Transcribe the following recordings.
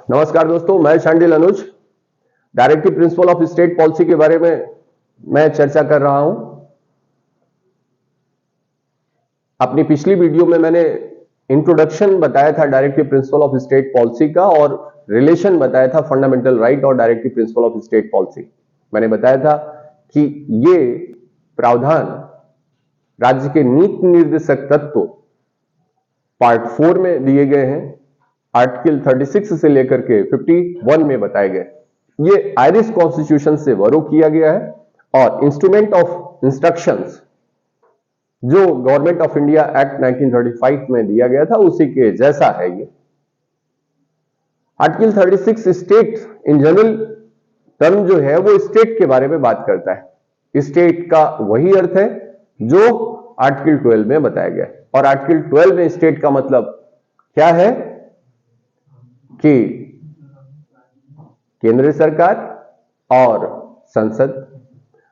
नमस्कार दोस्तों, मैं Shandil Anuj. Directive principle of state policy के बारे में मैं चर्चा कर रहा हूं। अपनी पिछली वीडियो में मैंने इंट्रोडक्शन बताया था directive principle of state policy का और रिलेशन बताया था फंडामेंटल राइट और directive principle of state policy. मैंने बताया था कि ये प्रावधान राज्य के नीति निर्देशक तत्व पार्ट 4 में दिए गए हैं। आर्टिकल 36 से लेकर के 51 में बताए गए। ये आयरिश कॉन्स्टिट्यूशन से वरो किया गया है और इंस्ट्रूमेंट ऑफ इंस्ट्रक्शंस जो गवर्नमेंट ऑफ इंडिया एक्ट 1935 में दिया गया था उसी के जैसा है ये। Article 36 state in general term जो है वो स्टेट के बारे में बात करता है। स्टेट का वही अर्थ है जो आर्टिकल 12 में बताया गया है। और आर्टिकल 12 में स्टेट का मतलब क्या है कि केंद्र सरकार और संसद,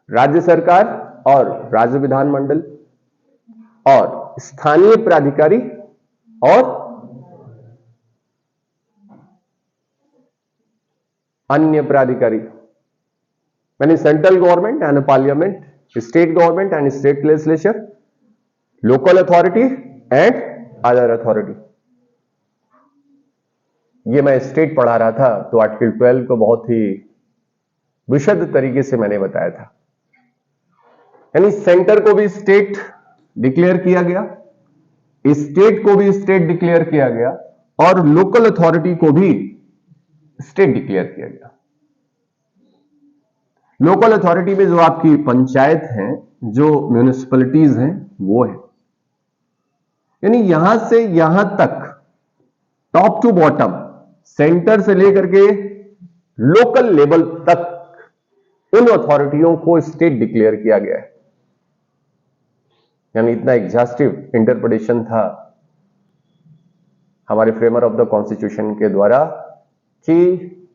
राज्य सरकार और राज्य विधानमंडल और स्थानीय प्राधिकारी और अन्य प्राधिकारी, यानी central government and parliament, state government and state legislature, local authority and other authority. ये मैं स्टेट पढ़ा रहा था तो आर्टिकल 12 को बहुत ही विशद तरीके से मैंने बताया था। यानी सेंटर को भी स्टेट डिक्लेयर किया गया, स्टेट को भी स्टेट डिक्लेयर किया गया और लोकल अथॉरिटी को भी स्टेट डिक्लेयर किया गया। लोकल अथॉरिटी में जो आपकी पंचायत हैं, जो म्यूनिसिपैलिटीज हैं, वो है। यानी यहां से यहां तक टॉप टू बॉटम, सेंटर से लेकर के लोकल लेवल तक उन अथॉरिटियों को स्टेट डिक्लेयर किया गया है। यानी इतना एग्जॉस्टिव इंटरप्रिटेशन था हमारे फ्रेमर ऑफ द कॉन्स्टिट्यूशन के द्वारा कि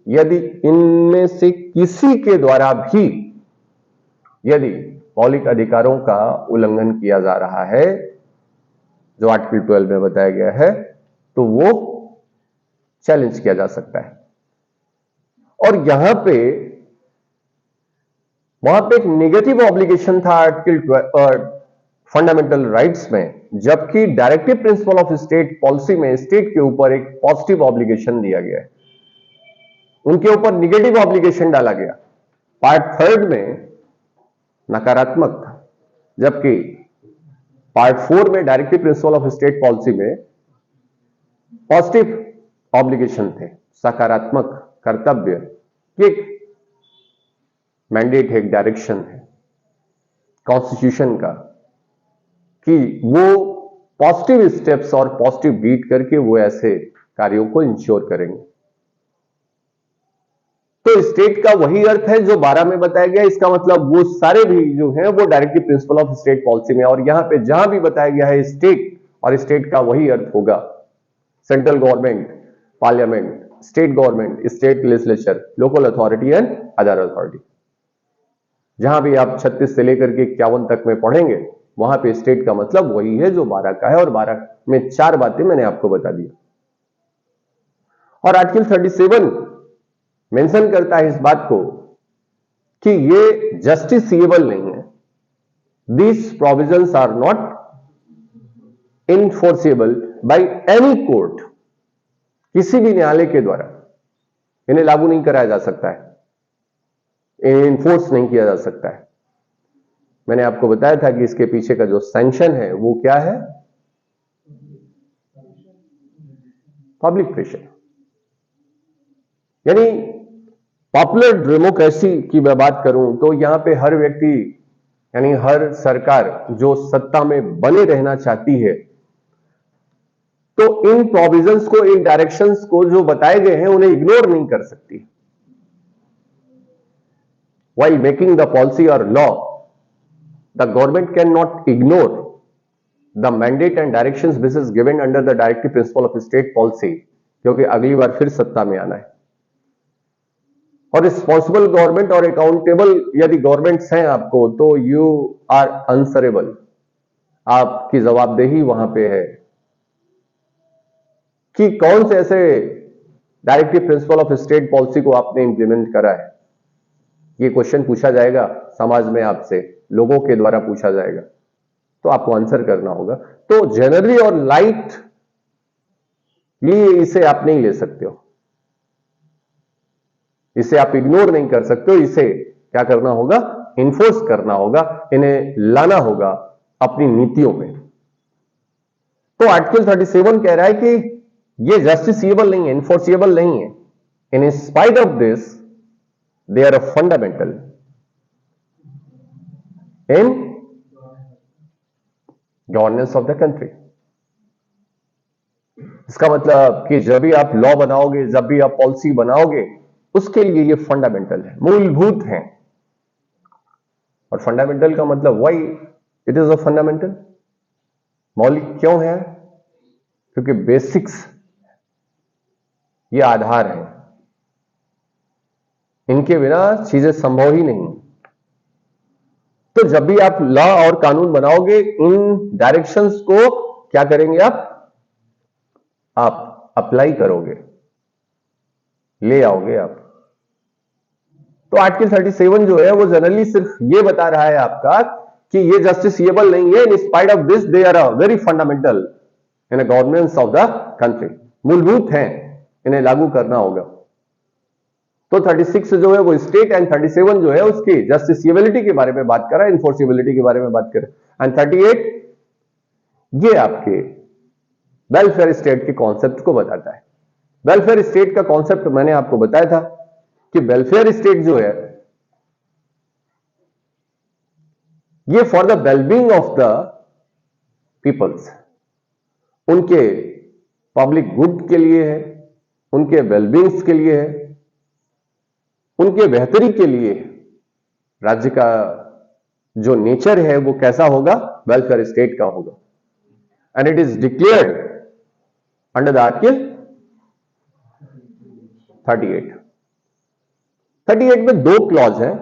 यदि इनमें से किसी के द्वारा भी यदि मौलिक अधिकारों का उल्लंघन किया जा रहा है जो आर्टिकल 12 में बताया गया है तो वो चैलेंज किया जा सकता है। और वहां पे एक नेगेटिव ऑब्लिगेशन था आर्टिकल फंडामेंटल राइट्स में, जबकि directive principle of state policy में स्टेट के ऊपर एक पॉजिटिव ऑब्लिगेशन दिया गया है, उनके ऊपर नेगेटिव ऑब्लिगेशन डाला गया। पार्ट 3 में नकारात्मक था, जबकि पार्ट 4 में directive principle of state policy में पॉजिटिव ऑब्लिगेशन थे, सकारात्मक कर्तव्य, एक मैंडेट है, एक डायरेक्शन है कॉन्स्टिट्यूशन का कि वो पॉजिटिव स्टेप्स और पॉजिटिव बीट करके वो ऐसे कार्यों को इंश्योर करेंगे। तो स्टेट का वही अर्थ है जो 12 में बताया गया। इसका मतलब वो सारे भी जो हैं वो directive principle of state policy में, और यहां पे जहां भी बताया गया है स्टेट, और स्टेट का वही अर्थ होगा central government, parliament, state government, state legislature, local authority and other authority. जहां भी आप 36 से लेकर के 51 तक में पढ़ेंगे वहां पे स्टेट का मतलब वही है जो 12 का है, और 12 में 4 बातें मैंने आपको बता दी। और आर्टिकल 37 मेंशन करता है इस बात को कि ये जस्टिसिएबल नहीं है। These provisions are not enforceable by any court, किसी भी न्यायालय के द्वारा इन्हें लागू नहीं कराया जा सकता है, इन्फोर्स नहीं किया जा सकता है। मैंने आपको बताया था कि इसके पीछे का जो सैंक्शन है वो क्या है, पब्लिक प्रेशर। यानी पॉपुलर डेमोक्रेसी की मैं बात करूं तो यहां पे हर व्यक्ति, यानी हर सरकार जो सत्ता में बने रहना चाहती है, तो इन प्रोविजंस को, इन डायरेक्शंस को जो बताए गए हैं उन्हें इग्नोर नहीं कर सकती। While making the policy or law, the government cannot ignore the mandate and directions which is given under the directive principle of state policy, क्योंकि अगली बार फिर सत्ता में आना है। और रिस्पॉन्सिबल गवर्नमेंट और अकाउंटेबल यदि गवर्नमेंट्स हैं आपको, तो यू आर आंसरेबल, आपकी जवाबदेही वहां पे है कि कौन से ऐसे directive principle of state policy को आपने इंप्लीमेंट करा है? ये क्वेश्चन पूछा जाएगा समाज में आपसे, लोगों के द्वारा पूछा जाएगा, तो आपको आंसर करना होगा। तो जनरली और लाइट लिए इसे आप नहीं ले सकते हो, इसे आप इग्नोर नहीं कर सकते हो, इसे क्या करना होगा? इन्फोर्स करना होगा, इन्हें लाना होगा अपनी नीतियों में। तो आर्टिकल 37 कह रहा है कि ये जस्टिसिएबल नहीं है, इन्फोर्सिएबल नहीं है। In spite of this they are a fundamental in governance of the country. इसका मतलब कि जब भी आप लॉ बनाओगे, जब भी आप पॉलिसी बनाओगे, उसके लिए ये फंडामेंटल है, मूलभूत है। और फंडामेंटल का मतलब why it is a fundamental, मौलिक क्यों है? क्योंकि बेसिक्स, ये आधार है, इनके बिना चीजें संभव ही नहीं। तो जब भी आप लॉ और कानून बनाओगे, इन डायरेक्शंस को क्या करेंगे? आप अप्लाई करोगे, ले आओगे आप। तो आर्टिकल 37 जो है वो जनरली सिर्फ ये बता रहा है आपका कि ये जस्टिसिएबल नहीं है, in spite of this they are a very fundamental in a governance of the country. मूलभूत हैं, इन्हें लागू करना होगा। तो 36 जो है वो स्टेट एंड 37 जो है उसकी जस्टिसिएबिलिटी के बारे में बात कर रहा है, इन्फोर्सिबिलिटी के बारे में बात कर रहा है। एंड 38 ये आपके वेलफेयर स्टेट के कॉन्सेप्ट को बताता है। वेलफेयर स्टेट का कॉन्सेप्ट मैंने आपको बताया था कि वेलफेयर स्टेट जो है ये for the wellbeing of the peoples, उनके पब्लिक गुड के लिए है, उनके वेलबींग्स के लिए है, उनके बेहतरी के लिए। राज्य का जो नेचर है वो कैसा होगा? वेलफेयर स्टेट का होगा। And it is declared under the article 38। 38 में 2 क्लॉज है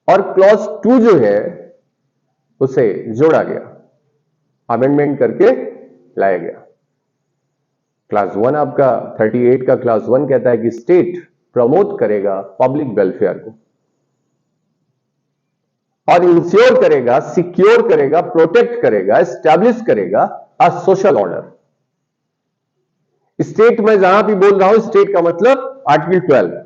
और क्लॉज 2 जो है उसे जोड़ा गया, अमेंडमेंट करके लाया गया। क्लास 1 आपका 38 का क्लास 1 कहता है कि स्टेट प्रमोट करेगा पब्लिक वेलफेयर को और इंश्योर करेगा, सिक्योर करेगा, प्रोटेक्ट करेगा, एस्टैब्लिश करेगा अ सोशल ऑर्डर। स्टेट में जहां भी बोल रहा हूं, स्टेट का मतलब आर्टिकल 12,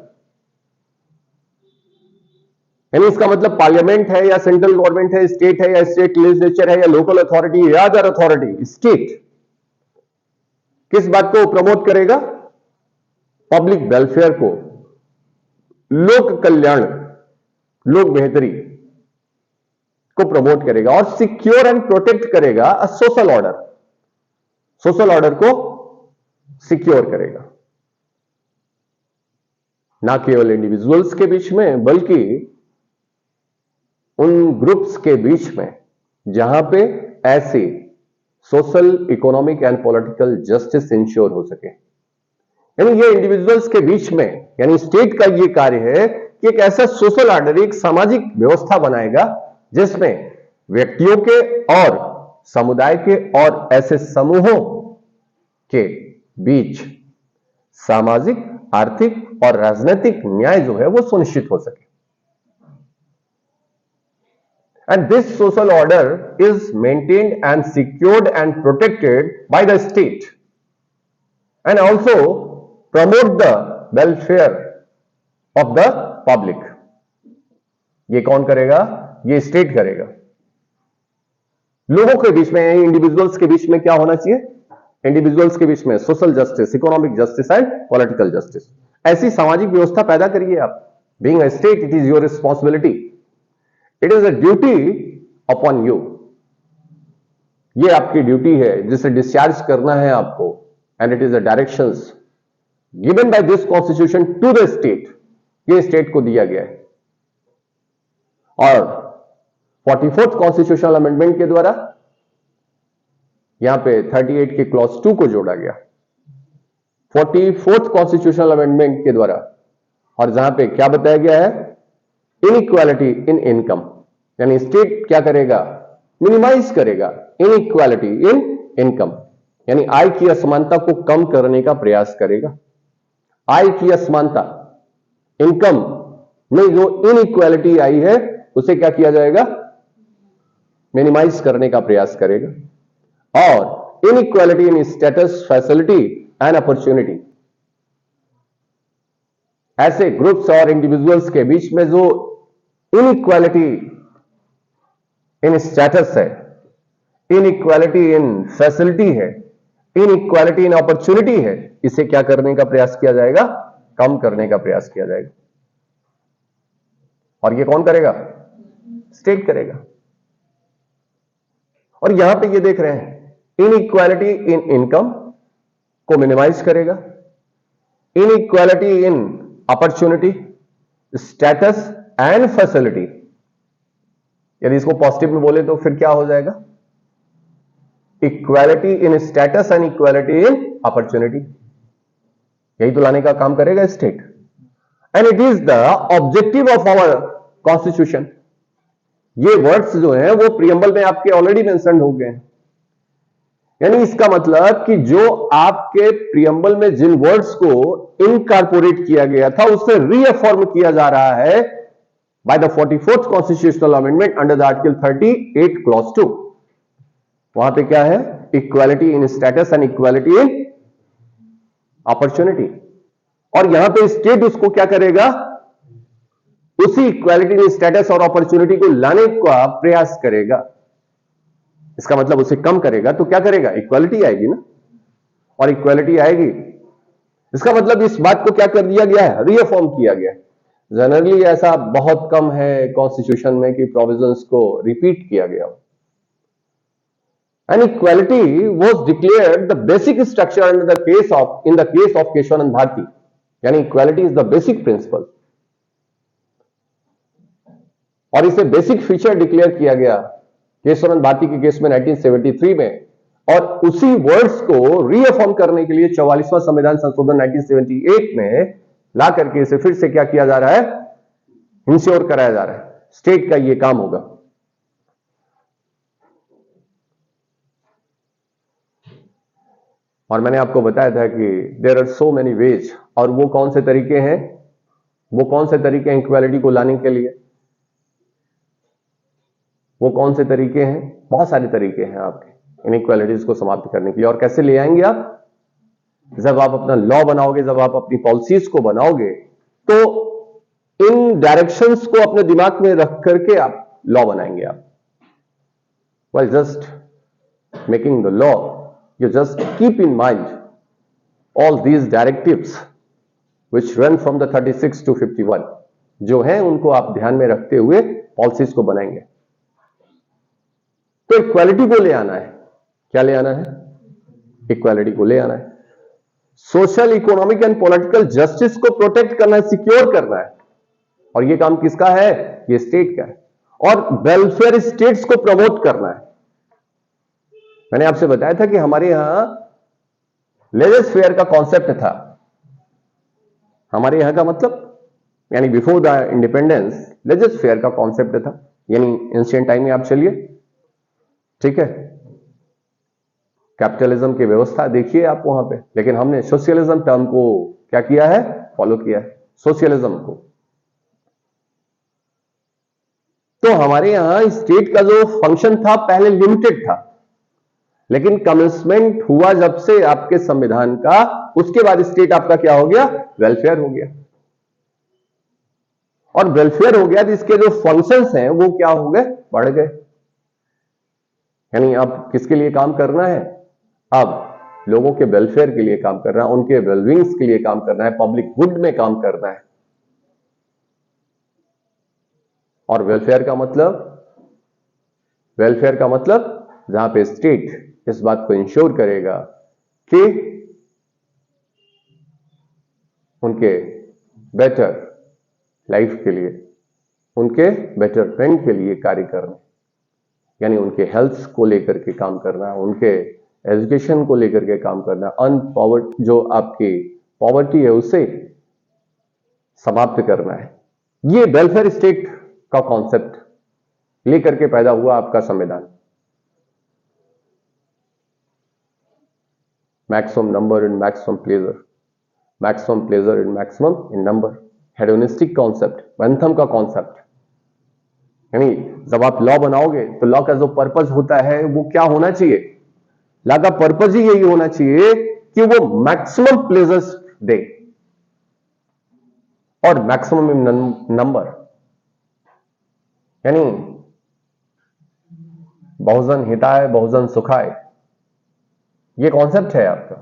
यानी इसका मतलब पार्लियामेंट है या सेंट्रल गवर्नमेंट है, स्टेट है या स्टेट लेजिस्लेचर है या लोकल अथॉरिटी या अदर अथॉरिटी। स्टेट किस बात को प्रमोट करेगा? पब्लिक वेलफेयर को, लोक कल्याण, लोक बेहतरी को प्रमोट करेगा और सिक्योर एंड प्रोटेक्ट करेगा a social order, social order को सिक्योर करेगा, ना केवल इंडिविजुअल्स के बीच में बल्कि उन ग्रुप्स के बीच में जहां पे ऐसी social, economic and political justice ensure हो सके। यानी ये इंडिविजुअल्स के बीच में, यानी स्टेट का ये कार्य है कि एक ऐसा सोशल ऑर्डर, एक सामाजिक व्यवस्था बनाएगा जिसमें व्यक्तियों के और समुदाय के और ऐसे समूहों के बीच सामाजिक, आर्थिक और राजनीतिक न्याय जो है वो सुनिश्चित हो सके। And this social order is maintained and secured and protected by the state and also promote the welfare of the public. ये कौन करेगा? ये स्टेट करेगा। लोगों के बीच में, इंडिविजुअल्स के बीच में क्या होना चाहिए? इंडिविजुअल्स के बीच में social justice, economic justice and political justice, ऐसी सामाजिक व्यवस्था पैदा करिए आप। Being a state, it is your responsibility, it is a duty upon you. ये आपकी ड्यूटी है जिसे डिस्चार्ज करना है आपको। And it is a directions given by this constitution to the state, ये स्टेट को दिया गया है। और 44th कॉन्स्टिट्यूशनल अमेंडमेंट के द्वारा यहां पे 38 के क्लॉज 2 को जोड़ा गया। 44th कॉन्स्टिट्यूशनल अमेंडमेंट के द्वारा, और जहां पे क्या बताया गया है? इनइक्वालिटी इन इनकम, यानी स्टेट क्या करेगा? मिनिमाइज करेगा इनइक्वालिटी इन इनकम, यानी आय की असमानता को कम करने का प्रयास करेगा। आय की असमानता, इनकम में जो इनइक्वालिटी आई है उसे क्या किया जाएगा, मिनिमाइज करने का प्रयास करेगा। और inequality in status, facility and opportunity, ऐसे ग्रुप्स और इंडिविजुअल्स के बीच में जो इनइक्वालिटी इन स्टेटस है, इनइक्वालिटी इन फैसिलिटी है, इनइक्वालिटी इन अपॉर्चुनिटी है, इसे क्या करने का प्रयास किया जाएगा, कम करने का प्रयास किया जाएगा। और ये कौन करेगा, स्टेट करेगा। और यहां पे ये देख रहे हैं इनइक्वालिटी इन इनकम को मिनिमाइज करेगा, inequality in opportunity, status and facility. यदि इसको पॉजिटिव में बोले तो फिर क्या हो जाएगा, equality in status and equality in opportunity, यही तो लाने का काम करेगा state. And it is the objective of our constitution. ये वर्ड्स जो हैं वो प्रियम्बल में आपके ऑलरेडी मेंशन हो गए हैं। यानी इसका मतलब कि जो आपके प्रियम्बल में जिन वर्ड्स को इनकॉर्पोरेट किया गया था उसे रीअफर्म किया जा रहा है by the 44th constitutional amendment under the article 38 clause 2। वहां पे क्या है, equality in status and equality in opportunity. और यहां पे स्टेट उसको क्या करेगा, उसी इक्वालिटी इन स्टेटस और अपॉर्चुनिटी को लाने का प्रयास करेगा। इसका मतलब उसे कम करेगा तो क्या करेगा, इक्वालिटी आएगी ना, और इक्वालिटी आएगी, इसका मतलब इस बात को क्या कर दिया गया है, रीअफॉर्म किया गया है। जनरली ऐसा बहुत कम है कॉन्स्टिट्यूशन में कि प्रोविजंस को रिपीट किया गया हो। And equality was declared the basic structure in the case of Kesavananda Bharati, यानी equality is the basic principle, और इसे बेसिक फीचर डिक्लेयर किया गया केशवानंद भारती के केस में 1973 में। और उसी वर्ड्स को रीअफर्म करने के लिए 44वां संविधान संशोधन 1978 में ला करके इसे फिर से क्या किया जा रहा है, इंश्योर कराया जा रहा है। स्टेट का ये काम होगा। और मैंने आपको बताया था कि there are so many ways, और वो कौन से तरीके हैं, वो कौन से तरीके हैं इक्वालिटी को लाने के लिए, वो कौन से तरीके हैं, बहुत सारे तरीके हैं आपके इनइक्वालिटीज को समाप्त करने के लिए। और कैसे ले आएंगे आप, जब आप अपना लॉ बनाओगे, जब आप अपनी पॉलिसीज को बनाओगे, तो इन डायरेक्शंस को अपने दिमाग में रख करके आप लॉ बनाएंगे। आप while just making the law, you just keep in mind all these directives which run from the 36 to 51 जो हैं उनको आप ध्यान में रखते हुए पॉलिसीज को बनाएंगे। तो इक्वालिटी को ले आना है, क्या ले आना है, इक्वालिटी को ले आना है। Social, economic and political justice को प्रोटेक्ट करना है, सिक्योर करना है। और ये काम किसका है, ये स्टेट का है। और वेलफेयर स्टेट्स को प्रमोट करना है। मैंने आपसे बताया था कि हमारे यहां लेजर फेयर का कॉन्सेप्ट था। हमारे यहां का मतलब यानी before the independence laissez faire का कॉन्सेप्ट था, यानी एंशिएंट टाइम में आप चलिए, ठीक है, कैपिटलिज्म की व्यवस्था देखिए आप वहां पे, लेकिन हमने सोशलिज्म टर्म को क्या किया है, फॉलो किया है, सोशलिज्म को। तो हमारे यहां स्टेट का जो फंक्शन था पहले लिमिटेड था, लेकिन कमेंसमेंट हुआ जब से आपके संविधान का, उसके बाद स्टेट आपका क्या हो गया, वेलफेयर हो गया। और वेलफेयर हो गया तो इसके जो फंक्शंस हैं वो क्या हो गए, बढ़ गए। यानी अब किसके लिए काम करना है, अब लोगों के वेलफेयर के लिए काम करना है, उनके वेलबींग्स के लिए काम करना है, पब्लिक गुड में काम करना है। और वेलफेयर का मतलब जहां पे स्टेट इस बात को इंश्योर करेगा कि उनके बेटर लाइफ के लिए, उनके बेटरमेंट के लिए कार्य करना, यानी उनके हेल्थ को लेकर के काम करना, उनके एजुकेशन को लेकर के काम करना, अनपॉवर्टी जो आपकी पॉवर्टी है उसे समाप्त करना है। ये वेलफेयर स्टेट का कॉन्सेप्ट लेकर के पैदा हुआ आपका संविधान। Maximum number and maximum pleasure, maximum pleasure in maximum in number, hedonistic concept, Bentham का कॉन्सेप्ट। यानी जब आप लॉ बनाओगे तो लॉ का जो पर्पज होता है वो क्या होना चाहिए, लॉ का पर्पज ही यही होना चाहिए कि वो मैक्सिमम प्लेजर्स दे और मैक्सिमम इन नंबर। यानी बहुजन हिताय बहुजन सुखाय, ये कॉन्सेप्ट है आपका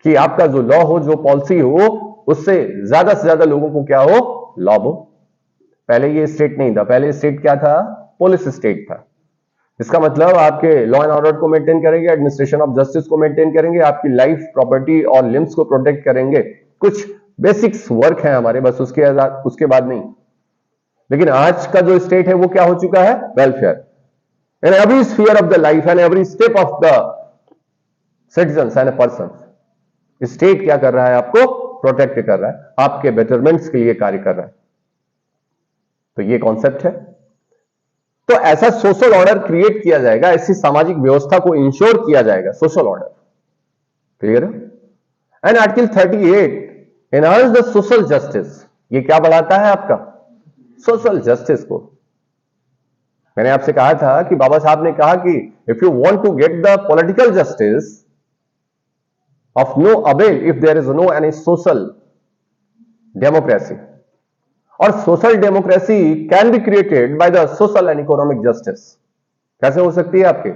कि आपका जो लॉ हो, जो पॉलिसी हो, उससे से ज्यादा लोगों को क्या हो, लाभ हो। पहले ये स्टेट नहीं था, पहले स्टेट क्या था, पुलिस स्टेट था। इसका मतलब आपके लॉ एंड ऑर्डर को मेंटेन करेंगे, एडमिनिस्ट्रेशन ऑफ जस्टिस को मेंटेन करेंगे, आपकी लाइफ, प्रॉपर्टी और लिम्स को प्रोटेक्ट करेंगे। कुछ बेसिक्स वर्क है हमारे, बस उसके बाद नहीं। लेकिन आज का जो स्टेट है वो क्या हो चुका है, welfare in every sphere of the life and every step of the citizens and person. State क्या कर रहा है, आपको प्रोटेक्ट कर रहा है, आपके बेटरमेंट्स के लिए कार्य कर रहा है। तो ये कॉन्सेप्ट है। तो ऐसा सोशल ऑर्डर क्रिएट किया जाएगा, ऐसी सामाजिक व्यवस्था को इंश्योर किया जाएगा, सोशल ऑर्डर। क्लियर है? And article 38 enhance the social justice, ये क्या बढ़ाता है आपका, सोशल जस्टिस को। मैंने आपसे कहा था कि बाबा साहब ने कहा कि if you want to get the political justice of no avail if there is no any social democracy, or social democracy can be created by the social and economic justice। कैसे हो सकती है आपके,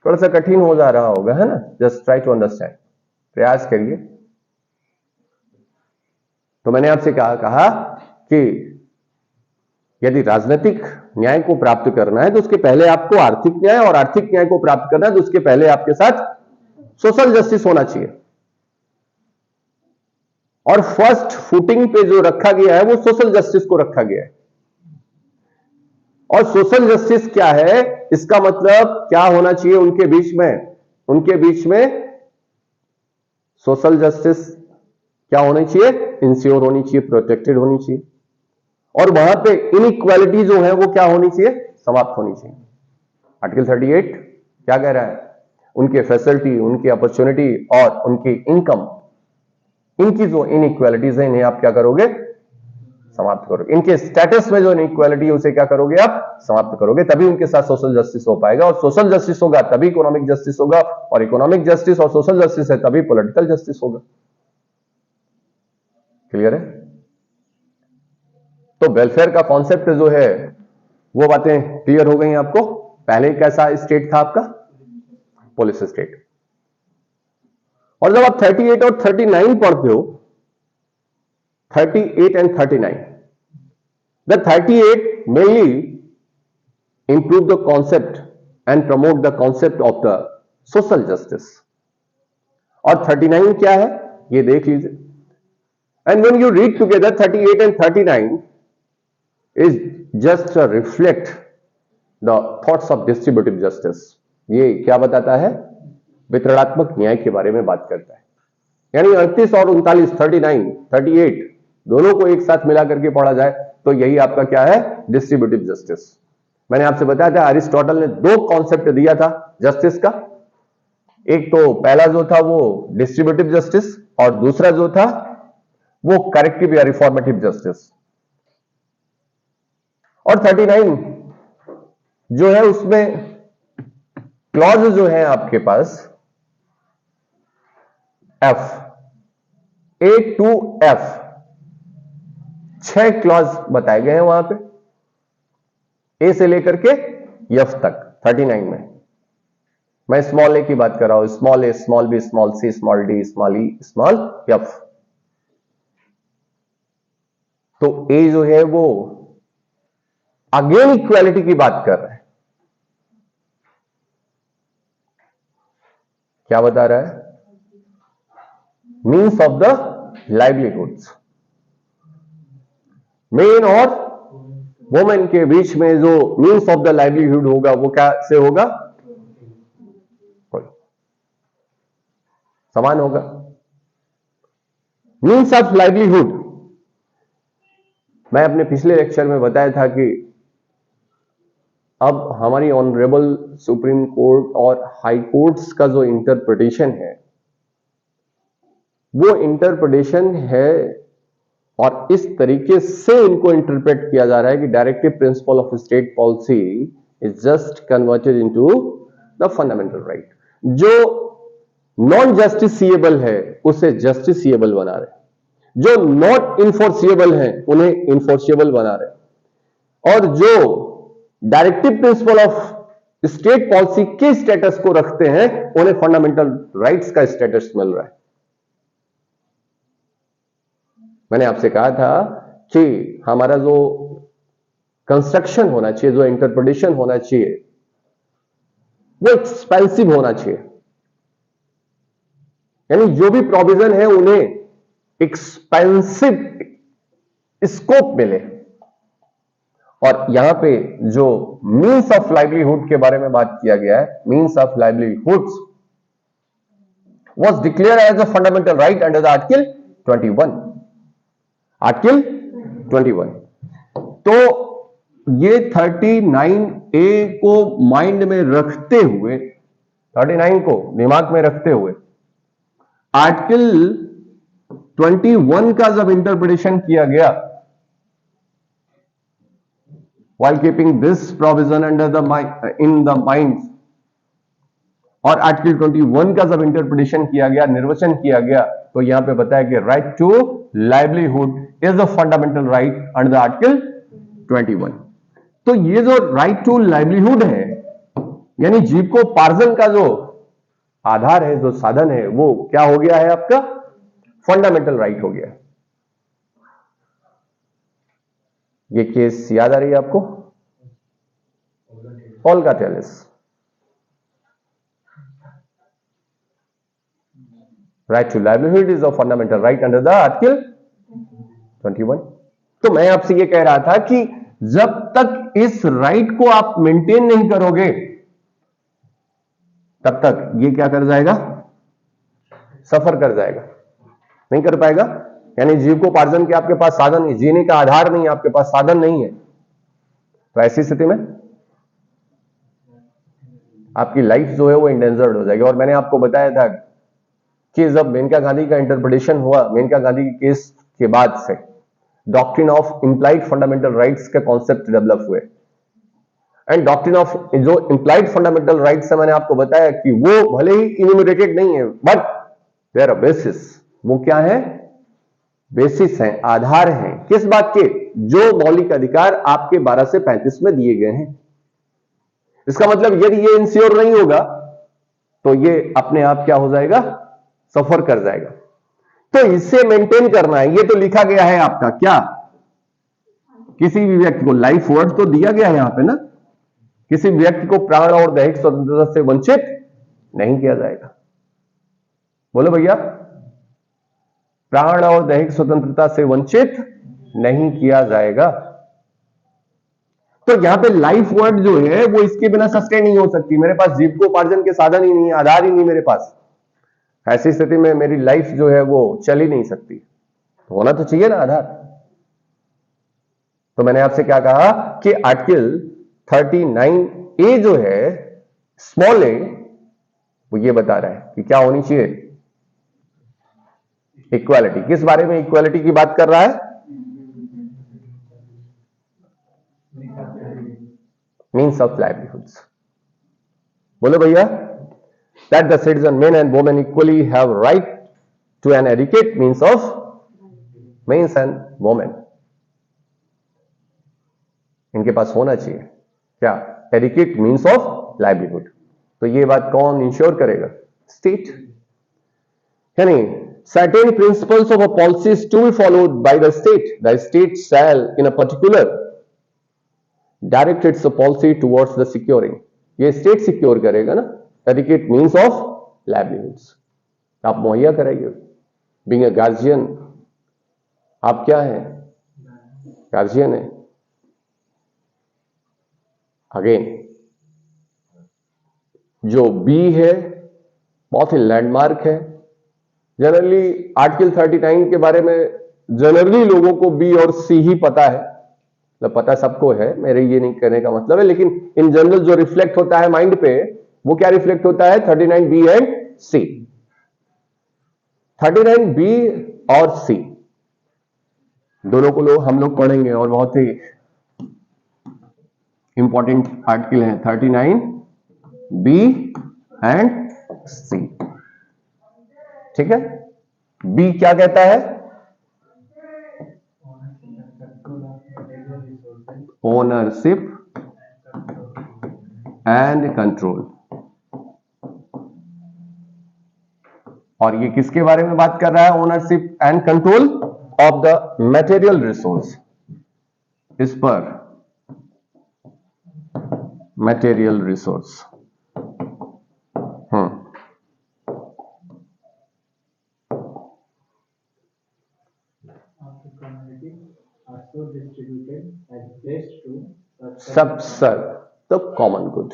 थोड़ा सा कठिन हो जा रहा होगा, है ना, जस्ट ट्राई टू अंडरस्टैंड, प्रयास करिए। तो मैंने आपसे कहा कि यदि राजनीतिक न्याय को प्राप्त करना है तो उसके पहले आपको आर्थिक न्याय, और आर्थिक न्याय को प्राप्त करना है तो उसके पहले आपके साथ सोशल जस्टिस होना चाहिए। और फर्स्ट फुटिंग पे जो रखा गया है वो सोशल जस्टिस को रखा गया है। और सोशल जस्टिस क्या है, इसका मतलब क्या होना चाहिए उनके बीच में सोशल जस्टिस क्या होनी चाहिए, इंश्योर होनी चाहिए, प्रोटेक्टेड होनी चाहिए। और वहां पे इनइक्वालिटी जो है वो क्या होनी चाहिए, समाप्त होनी चाहिए। आर्टिकल 38 क्या कह रहा है, उनके फैसिलिटी, उनकी अपॉर्चुनिटी और उनकी इनकम, इनकी जो इनइक्वालिटीज है इन्हें आप क्या करोगे, समाप्त करोगे। इनके स्टेटस में जो इनइक्वालिटी है उसे क्या करोगे, आप समाप्त करोगे। तभी उनके साथ सोशल जस्टिस हो पाएगा, और सोशल जस्टिस होगा तभी इकोनॉमिक जस्टिस होगा, और इकोनॉमिक जस्टिस और सोशल जस्टिस है तभी पॉलिटिकल जस्टिस होगा। क्लियर है? तो वेलफेयर का कॉन्सेप्ट जो है वो बातें क्लियर हो गई आपको। पहले कैसा स्टेट था आपका, पुलिस स्टेट। और जब आप 38 और 39 पढ़ते हो, 38 and 39, the 38 mainly improve the concept and promote the concept of the social justice, और 39 क्या है ये देख लीजिए। and when you read together 38 and 39 is just a reflect the thoughts of distributive justice। ये क्या बताता है, वितरणात्मक न्याय के बारे में बात करता है। यानी 38 और 39, 39, 38 दोनों को एक साथ मिला करके पढ़ा जाए तो यही आपका क्या है, डिस्ट्रीब्यूटिव जस्टिस। मैंने आपसे बताया था अरिस्टोटल ने दो कॉन्सेप्ट दिया था जस्टिस का, एक तो पहला जो था वो डिस्ट्रीब्यूटिव जस्टिस, और दूसरा जो था वो करेक्टिव या रिफॉर्मेटिव जस्टिस। और 39 जो है उसमें क्लॉज जो है आपके पास F, A to F, 6 clause बताए गए हैं वहां पे, ए से लेकर के एफ तक 39 में। मैं स्मॉल ए की बात कर रहा हूं, स्मॉल ए, small B, small C, small D, small ई, स्मॉल एफ। तो ए जो है वो अगेन इक्वालिटी की बात कर रहा है। क्या बता रहा है, means of the livelihoods, main और वुमेन के बीच में जो मीन्स ऑफ द लाइवलीहुड होगा वो क्या से होगा, समान होगा। मीन्स ऑफ लाइवलीहुड, मैं अपने पिछले लेक्चर में बताया था कि अब हमारी ऑनरेबल सुप्रीम कोर्ट और हाई कोर्ट्स का जो इंटरप्रिटेशन है वो इंटरप्रिटेशन है और इस तरीके से इनको इंटरप्रेट किया जा रहा है कि directive principle of state policy is just converted into the fundamental right. जो नॉन जस्टिसिएबल है उसे जस्टिसिएबल बना रहे, जो नॉट इन्फोर्सिएबल है उन्हें इन्फोर्सिएबल बना रहे, और जो directive principle of state policy के स्टेटस को रखते हैं उन्हें फंडामेंटल राइट्स का स्टेटस मिल रहा है। मैंने आपसे कहा था कि हमारा जो कंस्ट्रक्शन होना चाहिए, जो इंटरप्रिटेशन होना चाहिए, वो एक्सपेंसिव होना चाहिए, यानी जो भी प्रोविजन है उन्हें एक्सपेंसिव स्कोप मिले। और यहां पे जो मीन्स ऑफ लाइवलीहुड के बारे में बात किया गया है, means of livelihood was declared as a fundamental right under the Article 21। Article 21। तो ये 39A को माइंड में रखते हुए, 39 को दिमाग में रखते हुए आर्टिकल 21 का जब इंटरप्रिटेशन किया गया, while keeping this provision under the in the mind, और आर्टिकल 21 का जब इंटरप्रिटेशन किया गया, निर्वचन किया गया, तो यहां पे बताया कि right to livelihood is a fundamental right under the article 21। तो ये जो राइट टू लाइवलीहुड है, यानी जीविकोपार्जन का जो आधार है, जो साधन है, वो क्या हो गया है? आपका फंडामेंटल राइट हो गया। ये केस याद आ रही है आपको? Olga Tellis. Right to livelihood is a fundamental right under the article 21। तो मैं आपसे ये कह रहा था कि जब तक इस राइट को आप मेंटेन नहीं करोगे, तब तक ये क्या कर जाएगा? सफर कर जाएगा, नहीं कर पाएगा। यानी जीविकोपार्जन के आपके पास साधन नहीं, जीने का आधार नहीं, आपके पास साधन नहीं है, तो ऐसी स्थिति में आपकी लाइफ जो है वो इंडेंजर्ड हो जाएगी। और मैंने आपको बताया था कि जब मेनका गांधी का इंटरप्रिटेशन हुआ, मेनका गांधी के केस के बाद से doctrine of implied fundamental rights के कॉन्सेप्ट डेवलप हुए। एंड डॉक्ट्रिन ऑफ जो इंप्लाइड फंडामेंटल राइट्स है, मैंने आपको बताया कि वो भले ही इन्यूमरेटेड नहीं है, बट देयर आर बेसिस। वो क्या है? बेसिस हैं, आधार हैं। किस बात के? जो मौलिक अधिकार आपके 12 से 35 में दिए गए हैं। इसका मतलब यदि ये इंश्योर नहीं होगा तो ये अपने आप क्या हो जाएगा? सफर कर जाएगा। तो इसे मेंटेन करना है। ये तो लिखा गया है आपका क्या? किसी भी व्यक्ति को, लाइफ वर्ड तो दिया गया है यहां पे ना, किसी व्यक्ति को प्राण और दैहिक स्वतंत्रता से वंचित नहीं किया जाएगा। बोलो भैया, प्राण और दैहिक स्वतंत्रता से वंचित नहीं किया जाएगा। तो यहां पे लाइफ वर्ड जो है वो इसके बिना सस्टेन नहीं हो सकती। मेरे पास जीविकोपार्जन के साधन ही नहीं है, आधार ही नहीं मेरे पास। ऐसी स्थिति में मेरी लाइफ जो है वो चल ही नहीं सकती। तो होना तो चाहिए ना आधार। तो मैंने आपसे क्या कहा कि आर्टिकल 39A जो है, स्मॉल ए, वो ये बता रहा है कि क्या होनी चाहिए? इक्वालिटी। किस बारे में इक्वालिटी की बात कर रहा है? Means of livelihoods. बोले भैया, that the citizen men and women equally have right to an adequate means of means and women। इनके पास होना चाहिए क्या? Adequate means of livelihood. तो ये बात कौन इंश्योर करेगा? स्टेट। यानी certain principles of a policy is to be followed by the state. The state shall in a particular direct its policy towards the securing। ये स्टेट सिक्योर करेगा ना adequate means of livelihoods, आप मुहैया कराइए। Being a guardian, आप क्या है? Guardian है। अगेन जो बी है बहुत ही लैंडमार्क है। जनरली आर्टिकल 39 के बारे में जनरली लोगों को बी और सी ही पता है, मतलब पता सबको है, मेरे ये नहीं कहने का मतलब है, लेकिन इन जनरल जो रिफ्लेक्ट होता है माइंड पे, वो क्या रिफ्लेक्ट होता है? 39B and C. 39B और C दोनों को हम लोग पढ़ेंगे और बहुत ही इंपॉर्टेंट आर्टिकल है 39B एंड C। ठीक है, बी क्या कहता है? Ownership and control. और ये किसके बारे में बात कर रहा है? Ownership and control of the material resource. इस पर material resource. Subserve the common good.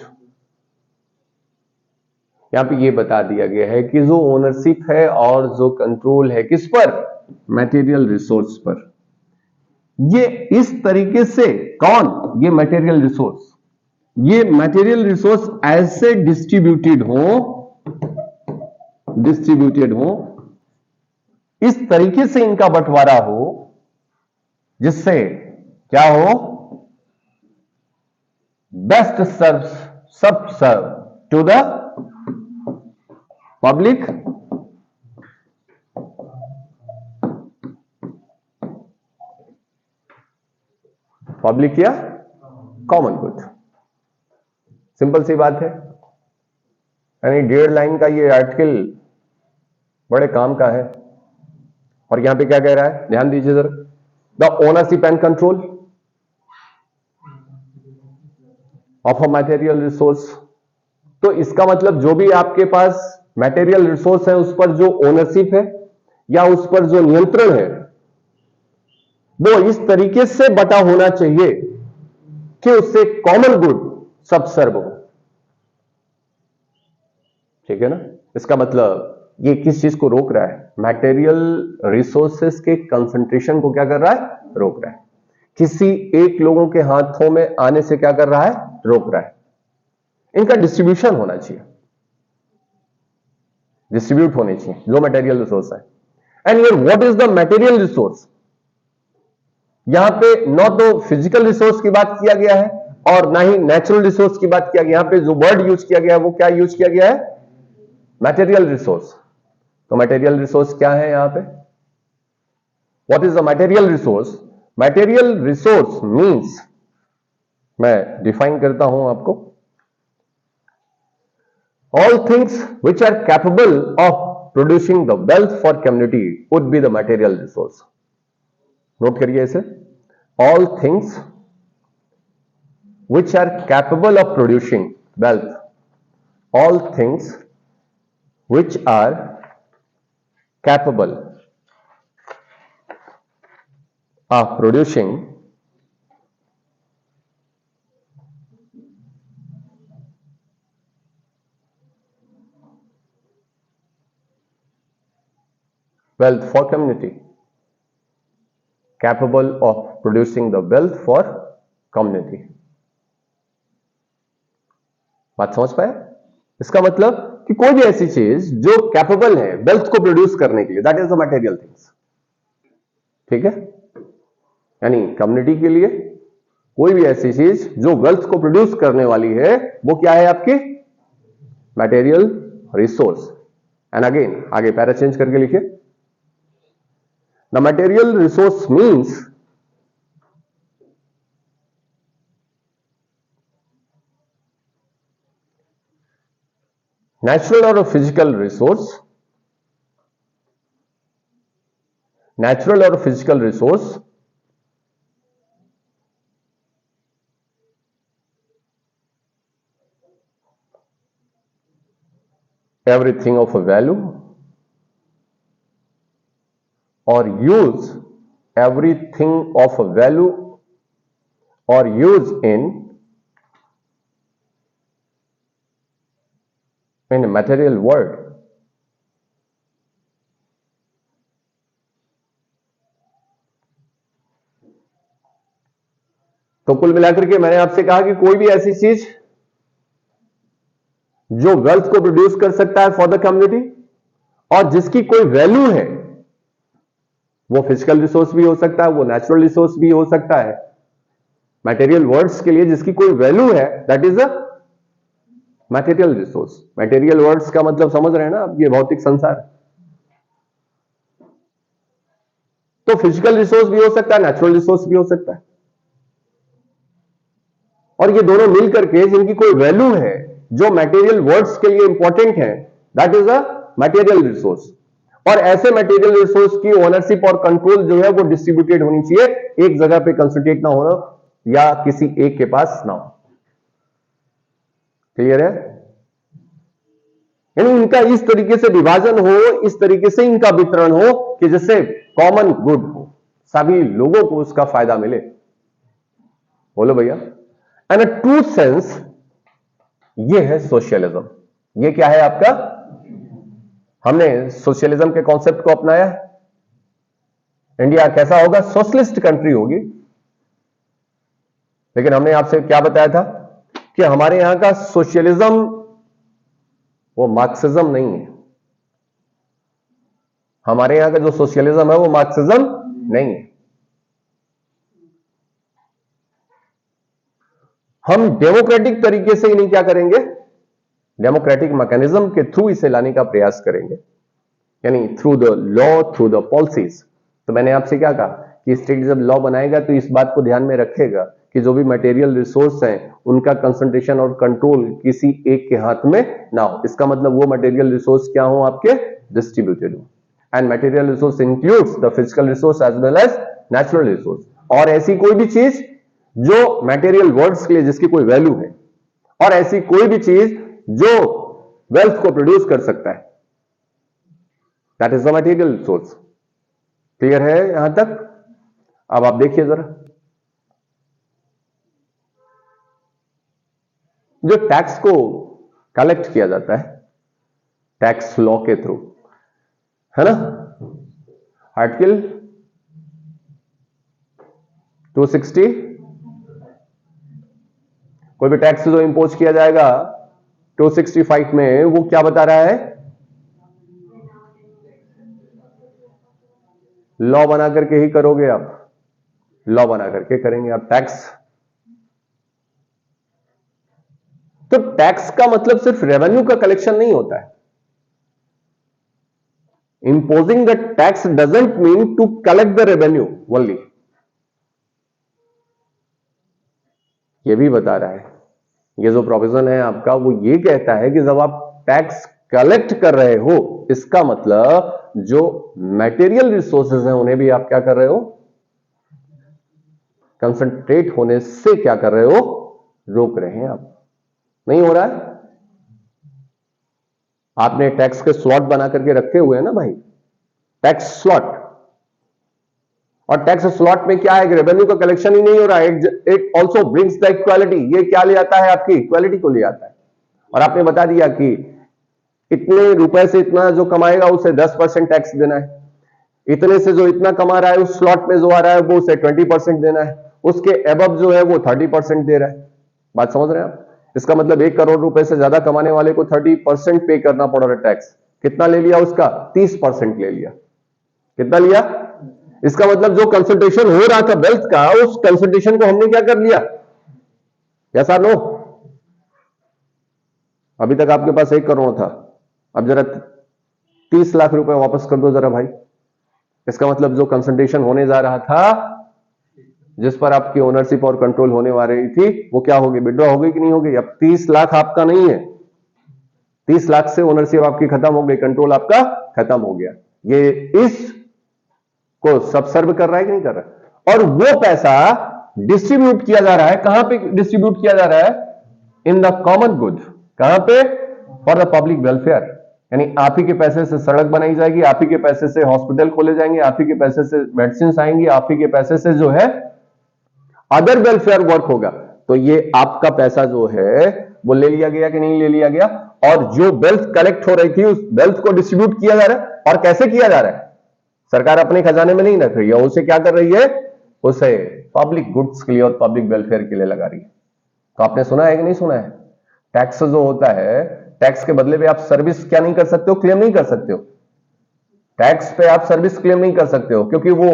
यहां पे ये बता दिया गया है कि जो ओनरशिप है और जो कंट्रोल है किस पर? मटेरियल रिसोर्स पर। ये इस तरीके से कौन? ये मटेरियल रिसोर्स, ये मटेरियल रिसोर्स ऐसे डिस्ट्रीब्यूटेड हो, इस तरीके से इनका बंटवारा हो जिससे क्या हो? बेस्ट सर्व सब सर्व टू द पब्लिक या कॉमन गुड। सिंपल सी बात है। यानी 1.5 लाइन का ये आर्टिकल बड़े काम का है। और यहां पे क्या कह रहा है? ध्यान दीजिए जरा। The ownership and control of a material resource. तो इसका मतलब जो भी आपके पास मटेरियल रिसोर्स है उस पर जो ओनरशिप है या उस पर जो नियंत्रण है वो इस तरीके से बटा होना चाहिए कि उससे कॉमन गुड सब सर्व हो। ठीक है ना? इसका मतलब ये किस चीज को रोक रहा है? मटेरियल रिसोर्सेस के कंसंट्रेशन को क्या कर रहा है? रोक रहा है। किसी एक लोगों के हाथों में आने से क्या कर रहा है? रोक रहा है। इनका डिस्ट्रीब्यूशन होना चाहिए, डिस्ट्रीब्यूट होने चाहिए जो मटेरियल रिसोर्स है। And here what is the material resource? यहां पे न तो फिजिकल रिसोर्स की बात किया गया है और ना ही नेचुरल रिसोर्स की बात किया गया। यहां पे जो वर्ड यूज किया गया है वो क्या यूज किया गया है? Material resource. तो मटेरियल रिसोर्स क्या है यहां पे? What is the material resource? Material resource means, मैं डिफाइन करता हूं आपको, all things which are capable of producing the wealth for community would be the material resource. Note करिए इसे। all things which are capable of producing wealth, all things which are capable of producing wealth for community, capable of producing the wealth for community। बात समझ पाए? इसका मतलब कि कोई भी ऐसी चीज जो कैपेबल है वेल्थ को प्रोड्यूस करने के लिए, that is the material things. ठीक है? यानी कम्युनिटी के लिए कोई भी ऐसी चीज जो वेल्थ को प्रोड्यूस करने वाली है वो क्या है? आपकी मटेरियल रिसोर्स। एंड अगेन आगे पैरा चेंज करके लिखिए। The material resource means natural or a physical resource, natural or a physical resource everything of a value or use everything of a value or use in a material world। तो कुल मिलाकर के मैंने आपसे कहा कि कोई भी ऐसी चीज जो वेल्थ को प्रोड्यूस कर सकता है फॉर द कम्युनिटी और जिसकी कोई वैल्यू है, वो फिजिकल रिसोर्स भी हो सकता है, वो नेचुरल रिसोर्स भी हो सकता है। मटेरियल वर्ड्स के लिए जिसकी कोई वैल्यू है, that is a material resource. Material words का मतलब समझ रहे हैं ना आप, ये भौतिक संसार। तो फिजिकल रिसोर्स भी हो सकता है, नेचुरल रिसोर्स भी हो सकता है, और ये दोनों मिलकर के जिनकी कोई वैल्यू है, जो मटेरियल वर्ड्स के लिए इंपॉर्टेंट है, that is a material resource. और ऐसे मटेरियल रिसोर्स की ओनरशिप और कंट्रोल जो है वो डिस्ट्रीब्यूटेड होनी चाहिए, एक जगह पे कंसंट्रेट ना हो या किसी एक के पास ना हो। क्लियर है? यानी इनका इस तरीके से विभाजन हो, इस तरीके से इनका वितरण हो कि जिससे कॉमन गुड हो, सभी लोगों को उसका फायदा मिले। बोलो भैया। एंड अ ट्रू सेंस, ये है सोशलिज्म। ये क्या है आपका? हमने सोशलिज्म के कॉन्सेप्ट को अपनाया। इंडिया कैसा होगा? सोशलिस्ट कंट्री होगी। लेकिन हमने आपसे क्या बताया था कि हमारे यहां का सोशलिज्म वो मार्क्सिज्म नहीं है। हमारे यहां का जो सोशलिज्म है वो मार्क्सिज्म नहीं है। हम डेमोक्रेटिक तरीके से इन्हें क्या करेंगे? डेमोक्रेटिक मैकेनिज्म के थ्रू इसे लाने का प्रयास करेंगे, यानी through the law, through the policies. तो मैंने आपसे क्या कहा कि स्टेट जब लॉ बनाएगा तो इस बात को ध्यान में रखेगा कि जो भी मटेरियल रिसोर्स हैं उनका कंसंट्रेशन और कंट्रोल किसी एक के हाथ में ना हो। इसका मतलब वो मटेरियल रिसोर्स क्या हो? आपके डिस्ट्रीब्यूटेड हो। And material resource includes the physical resource as well as natural resource, और ऐसी कोई भी चीज जो मटेरियल वर्ड्स के लिए जिसकी कोई वैल्यू है, और ऐसी कोई भी चीज जो वेल्थ को प्रोड्यूस कर सकता है, that is the material resource. Clear है यहां तक? अब आप देखिए जरा, जो टैक्स को कलेक्ट किया जाता है टैक्स लॉ के थ्रू, है ना, आर्टिकल 260, कोई भी टैक्स जो इंपोज किया जाएगा 265 में, वो क्या बता रहा है? लॉ बना करके ही करोगे आप, लॉ बना करके करेंगे आप टैक्स। तो टैक्स का मतलब सिर्फ रेवेन्यू का कलेक्शन नहीं होता है। Imposing the tax doesn't mean to collect the revenue only. ये भी बता रहा है, ये जो प्रोविजन है आपका वो ये कहता है कि जब आप टैक्स कलेक्ट कर रहे हो, इसका मतलब जो मटेरियल रिसोर्सेज हैं उन्हें भी आप क्या कर रहे हो? कंसंट्रेट होने से क्या कर रहे हो? रोक रहे हैं आप। नहीं हो रहा है? आपने टैक्स के स्लॉट बना करके रखे हुए हैं ना भाई, टैक्स स्लॉट। और टैक्स स्लॉट में क्या है? रेवेन्यू का कलेक्शन ही नहीं हो रहा है, it also brings the equality. ये क्या ले आता है? आपकी इक्वालिटी को ले आता है। और आपने बता दिया कि इतने रुपए से इतना जो कमाएगा उसे 10% टैक्स देना है, इतने से जो इतना कमा रहा है उस स्लॉट में जो आ रहा है वो उसे 20% देना है, उसके एबव जो है वो 30% दे रहा है। बात समझ रहे हैं आप? इसका मतलब 1 करोड़ रुपए से ज्यादा कमाने वाले को 30% पे करना पड़ रहा है टैक्स। कितना ले लिया उसका? 30% ले लिया। कितना लिया? इसका मतलब जो कंसंट्रेशन हो रहा था वेल्थ का, उस कंसंट्रेशन को हमने क्या कर लिया? ऐसा नो, अभी तक आपके पास 1 करोड़ था, अब जरा 30 लाख रुपए वापस कर दो जरा भाई। इसका मतलब जो कंसंट्रेशन होने जा रहा था, जिस पर आपकी ओनरशिप और कंट्रोल होने वाली थी, वो क्या होगी? विड्रॉ हो गई कि नहीं हो गई? अब 30 लाख आपका नहीं है, 30 लाख से ओनरशिप आपकी खत्म हो गई, कंट्रोल आपका खत्म हो गया। ये इस को सब सर्व कर रहा है कि नहीं कर रहा है? और वो पैसा डिस्ट्रीब्यूट किया जा रहा है, कहां पे डिस्ट्रीब्यूट किया जा रहा है? In the common good. कहां पे? For the public welfare. यानी आप ही के पैसे से सड़क बनाई जाएगी, आप ही के पैसे से हॉस्पिटल खोले जाएंगे, आप ही के पैसे से मेडिसिन आएंगी, आप ही के पैसे से जो है अदर वेलफेयर वर्क होगा। तो ये आपका पैसा जो है वो ले लिया गया कि नहीं ले लिया गया? और जो वेल्थ कलेक्ट हो रही थी उस वेल्थ को डिस्ट्रीब्यूट किया जा रहा है। और कैसे किया जा रहा है? सरकार अपने खजाने में नहीं रख रही है, उसे क्या कर रही है? उसे पब्लिक गुड्स के लिए और पब्लिक वेलफेयर के लिए लगा रही है। तो आपने सुना है कि नहीं सुना है? टैक्स जो होता है, टैक्स के बदले में आप सर्विस क्या नहीं कर सकते हो? क्लेम नहीं कर सकते हो। टैक्स पे आप सर्विस क्लेम नहीं कर सकते हो, क्योंकि वो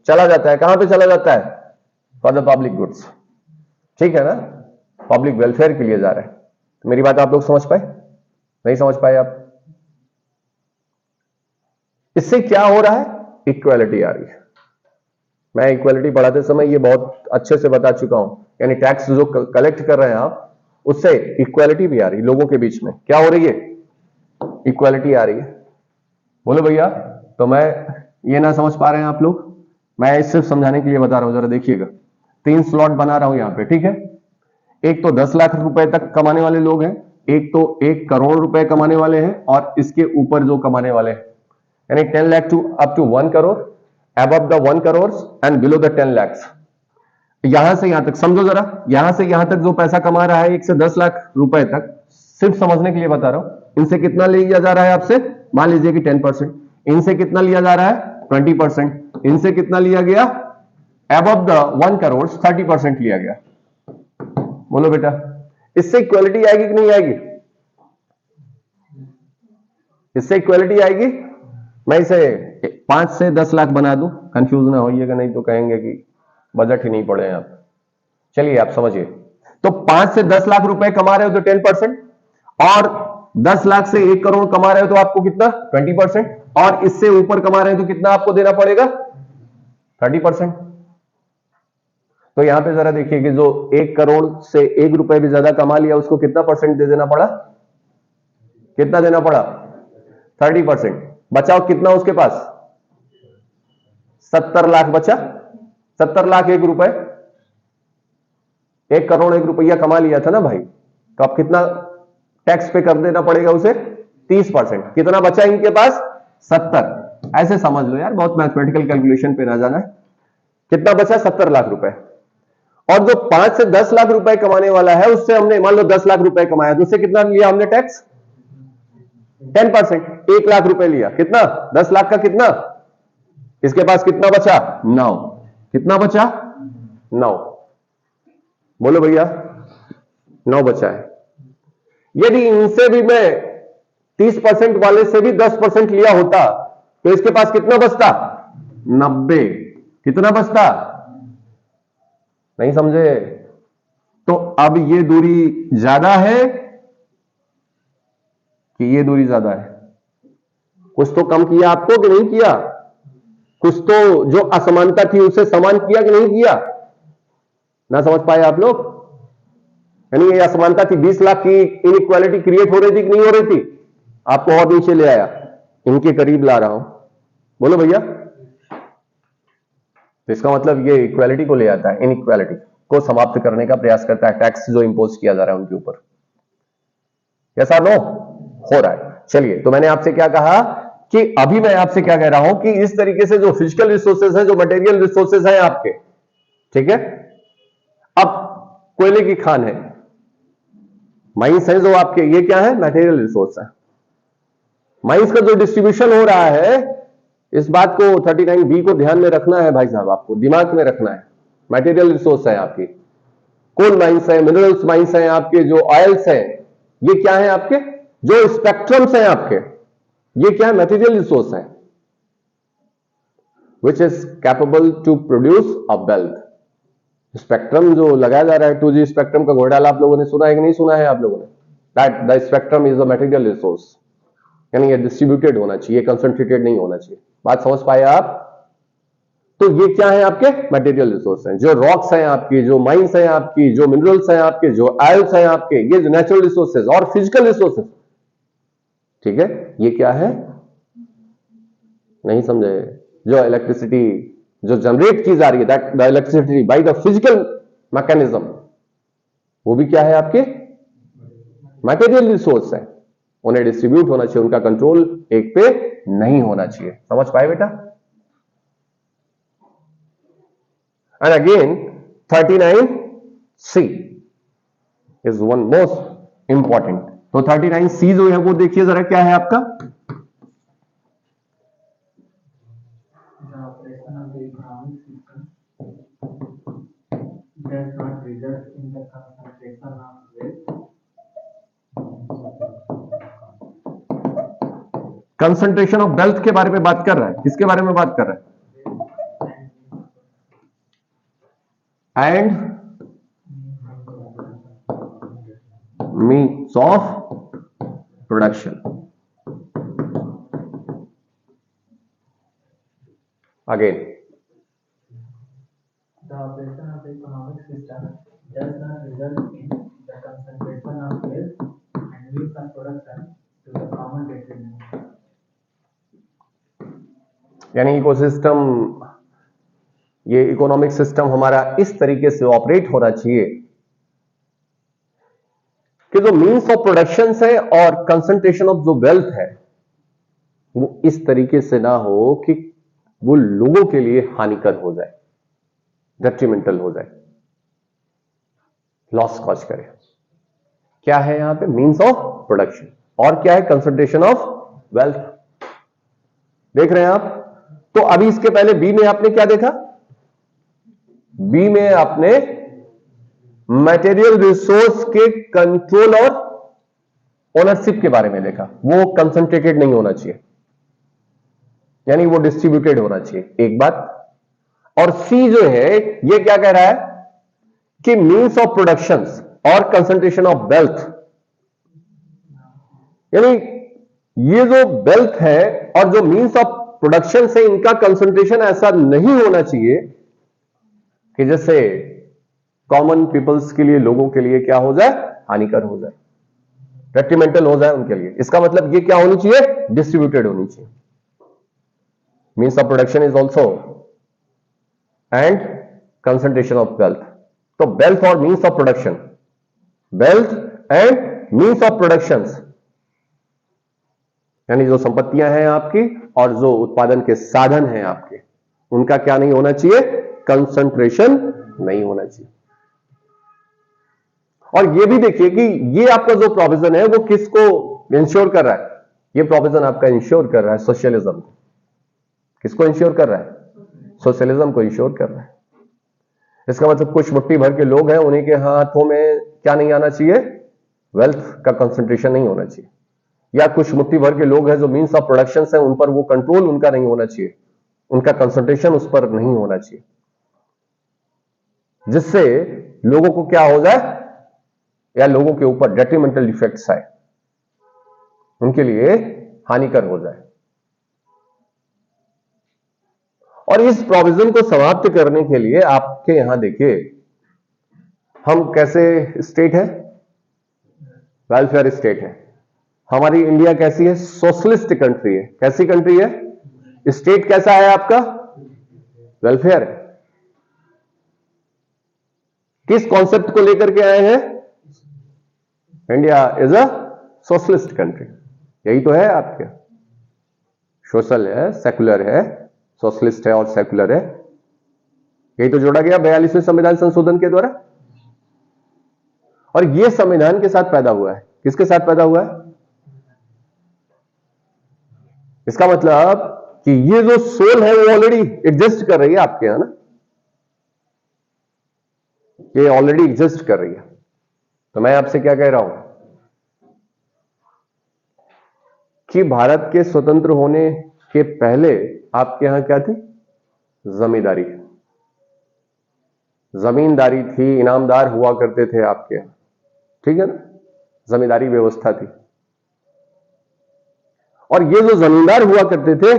चला जाता है, कहां पे चला जाता है? फॉर द पब्लिक गुड्स, ठीक है ना, पब्लिक वेलफेयर के लिए जा रहा है। तो मेरी बात आप लोग समझ पाए? नहीं समझ पाए आप? इससे क्या हो रहा है? इक्वालिटी आ रही है। मैं इक्वालिटी पढ़ाते समय ये बहुत अच्छे से बता चुका हूं, यानी टैक्स जो कलेक्ट कर रहे हैं आप, उससे इक्वालिटी भी आ रही है लोगों के बीच में। क्या हो रही है? इक्वालिटी आ रही है। बोलो भैया। तो मैं ये ना समझ पा रहे हैं आप लोग? मैं सिर्फ समझाने के लिए बता रहा हूं, जरा देखिएगा। 3 स्लॉट बना रहा हूं यहां पे, ठीक है। एक तो 10 लाख रुपए तक कमाने वाले लोग हैं, एक तो 1 करोड़ रुपए कमाने वाले हैं, और इसके ऊपर जो कमाने वाले हैं, यानी 10 lakh to up to 1 crore, above the 1 crore and below the 10 lakhs। यहां से यहां तक समझो जरा, यहां से यहां तक जो पैसा कमा रहा है 1 से 10 लाख रुपए तक, सिर्फ समझने के लिए बता रहा हूं। इनसे कितना लिया जा रहा है आपसे? मान लीजिए कि 10%। इनसे कितना लिया जा रहा है? 20%। इनसे कितना लिया गया? above the 1 करोड़ 30% लिया गया। बोलो बेटा, इससे इक्वालिटी आएगी कि नहीं आएगी? इससे इक्वालिटी आएगी। मैं इसे 5 से 10 लाख बना दूं, कंफ्यूज ना होइएगा, नहीं तो कहेंगे कि बजट ही नहीं पढ़े आप। चलिए आप समझिए। तो 5 से 10 लाख रुपए कमा रहे हो तो 10%, और 10 लाख से 1 करोड़ कमा रहे हो तो आपको कितना? 20%, और इससे ऊपर कमा रहे हो तो कितना आपको देना पड़ेगा? 30%। तो यहां पे जरा देखिए कि जो 1 करोड़ से 1 रुपए भी ज्यादा कमा लिया, उसको कितना परसेंट दे देना पड़ा? कितना देना पड़ा? 30%। बचाओ कितना उसके पास? 70 लाख बचा। 70 लाख 1 रुपए, 1 करोड़ 1 रुपया कमा लिया था ना भाई, तो अब कितना टैक्स पे कर देना पड़ेगा उसे? 30%। कितना बचा इनके पास? 70। ऐसे समझ लो यार, बहुत मैथमेटिकल कैलकुलेशन पे ना जाना है। कितना बचा? 70 लाख रुपए। और जो 5 से 10 लाख रुपए कमाने वाला है, उससे हमने मान लो 10 लाख रुपए कमाया, तो उससे कितना लिया हमने टैक्स? 10%। 1 लाख रुपए लिया, कितना? 10 लाख का कितना? इसके पास कितना बचा? 9। कितना बचा? 9। बोलो भैया, 9 बचा है। यदि इनसे भी मैं 30% वाले से भी 10% लिया होता, तो इसके पास कितना बचता? 90। कितना बचता? नहीं समझे? तो अब ये दूरी ज्यादा है कि ये दूरी ज्यादा है? कुछ तो कम किया आपको कि नहीं किया? कुछ तो जो असमानता थी उसे समान किया कि नहीं किया? ना समझ पाए आप लोग? यानी ये असमानता थी, 20 लाख की इनइक्वालिटी क्रिएट हो रही थी कि नहीं हो रही थी? आपको और नीचे ले आया, इनके करीब ला रहा हूं। बोलो भैया। तो इसका मतलब ये इक्वालिटी को ले आता है, इनइक्वालिटी को समाप्त करने का प्रयास करता है, टैक्स जो इंपोज किया जा रहा है उनके ऊपर। ऐसा नो हो रहा है। चलिए, तो मैंने आपसे क्या कहा कि अभी मैं आपसे क्या कह रहा हूं कि इस तरीके से जो फिजिकल रिसोर्सेज है, जो मटेरियल रिसोर्सेज है आपके, ठीक है। अब कोयले की खान है, माइंस है जो आपके, ये क्या है? मटेरियल रिसोर्स है। माइंस का जो डिस्ट्रीब्यूशन हो रहा है, इस बात को 39B को ध्यान में रखना है भाई साहब, आपको दिमाग में रखना है। मटेरियल रिसोर्स है आपकी, कोल माइंस है, मिनरल्स माइंस है आपके, जो ऑयल्स है, ये क्या है आपके? जो स्पेक्ट्रम्स हैं आपके, ये क्या है? मटेरियल रिसोर्स है, which is capable to produce a wealth. Spectrum जो लगाया जा रहा है, 2G स्पेक्ट्रम का घोटाला आप लोगों ने सुना है कि नहीं सुना है आप लोगों ने? That the spectrum is a material resource, यानी ये डिस्ट्रीब्यूटेड होना चाहिए, कंसंट्रेटेड नहीं होना चाहिए। बात समझ पाए आप? तो ये क्या है आपके? मटेरियल रिसोर्स हैं। जो रॉक्स हैं आपकी, जो माइंस हैं आपकी, जो मिनरल्स हैं आपके, जो ऑयल्स हैं आपके, ये जो नेचुरल रिसोर्सेज और फिजिकल रिसोर्सेज, ठीक है, ये क्या है? नहीं समझे? जो इलेक्ट्रिसिटी जो जनरेट की जा रही है, that the electricity by the physical mechanism, वो भी क्या है आपके? मटेरियल रिसोर्स है। उन्हें डिस्ट्रीब्यूट होना चाहिए, उनका कंट्रोल एक पे नहीं होना चाहिए। समझ पाए बेटा? And again 39C is one most important. तो 39C जो है वो देखिए जरा, क्या है आपका? does not result in the concentration of wealth. Concentration of wealth के बारे में बात कर रहा है, किसके बारे में बात कर रहा है? And means of production. Again, The operation of the economic system does not result in the concentration of wealth and means of production to the common detriment. यानी इकोसिस्टम, ये इकोनॉमिक सिस्टम हमारा इस तरीके से ऑपरेट होना चाहिए कि जो मीन्स ऑफ प्रोडक्शन है और कंसंट्रेशन ऑफ जो वेल्थ है वो इस तरीके से ना हो कि वो लोगों के लिए हानिकर हो जाए, डेट्रीमेंटल हो जाए, लॉस कॉज करे। क्या है यहां पे? Means of production. और क्या है? Concentration of wealth. देख रहे हैं आप? तो अभी इसके पहले बी में आपने क्या देखा? बी में आपने मटेरियल रिसोर्स के कंट्रोल और ओनरशिप के बारे में देखा। वो कंसंट्रेटेड नहीं होना चाहिए, यानी वो डिस्ट्रीब्यूटेड होना चाहिए, एक बात। और सी जो है ये क्या कह रहा है कि मीन्स ऑफ प्रोडक्शन और कंसंट्रेशन ऑफ वेल्थ, यानी ये जो वेल्थ है और जो मीन्स ऑफ प्रोडक्शन से इनका कंसंट्रेशन ऐसा नहीं होना चाहिए कि जैसे कॉमन पीपल्स के लिए, लोगों के लिए क्या हो जाए? हानिकर हो जाए, डेट्रीमेंटल हो जाए उनके लिए। इसका मतलब ये क्या होनी चाहिए? डिस्ट्रीब्यूटेड होनी चाहिए। Means of production is also and concentration of wealth. तो वेल्थ और means of production, wealth and means of production, यानी जो संपत्तियां हैं आपकी और जो उत्पादन के साधन हैं आपके, उनका क्या नहीं होना चाहिए? कंसंट्रेशन नहीं होना चाहिए। और ये भी देखिए कि ये आपका जो प्रोविजन है वो किसको इंश्योर कर रहा है? ये प्रोविजन आपका इंश्योर कर रहा है सोशलिज्म को। किसको इंश्योर कर रहा है? सोशलिज्म को इंश्योर कर रहा है। इसका मतलब कुछ मुट्ठी भर के लोग हैं, उन्हीं के हाथों में क्या नहीं आना चाहिए? वेल्थ का कंसंट्रेशन नहीं होना चाहिए। या कुछ मुट्ठी भर के लोग हैं जो मीन्स ऑफ प्रोडक्शन है, उन पर वो कंट्रोल उनका नहीं होना चाहिए, उनका कंसंट्रेशन उस पर नहीं होना चाहिए, जिससे लोगों को क्या हो जाए या लोगों के ऊपर डेट्रीमेंटल इफेक्ट्स आए, उनके लिए हानिकर हो जाए। और इस प्रोविजन को समाप्त करने के लिए आपके यहां देखिए, हम कैसे स्टेट है? वेलफेयर स्टेट है। हमारी इंडिया कैसी है? सोशलिस्ट कंट्री है। कैसी कंट्री है? स्टेट कैसा है आपका? वेलफेयर है। किस कॉन्सेप्ट को लेकर के आए हैं? India is a socialist country. यही तो है आपके, सोशल है, सेकुलर है, सोशलिस्ट है और सेकुलर है। यही तो जोड़ा गया 42वें संविधान संशोधन के द्वारा। और यह संविधान के साथ पैदा हुआ है। किसके साथ पैदा हुआ है? इसका मतलब कि ये जो सोल है वो ऑलरेडी एग्जिस्ट कर रही है आपके यहां ना, ये ऑलरेडी एग्जिस्ट कर रही है। तो मैं आपसे क्या कह रहा हूं कि भारत के स्वतंत्र होने के पहले आपके यहां क्या थी? जमींदारी, जमींदारी थी, इनामदार हुआ करते थे आपके यहां, ठीक है ना? जमींदारी व्यवस्था थी। और ये जो जमींदार हुआ करते थे,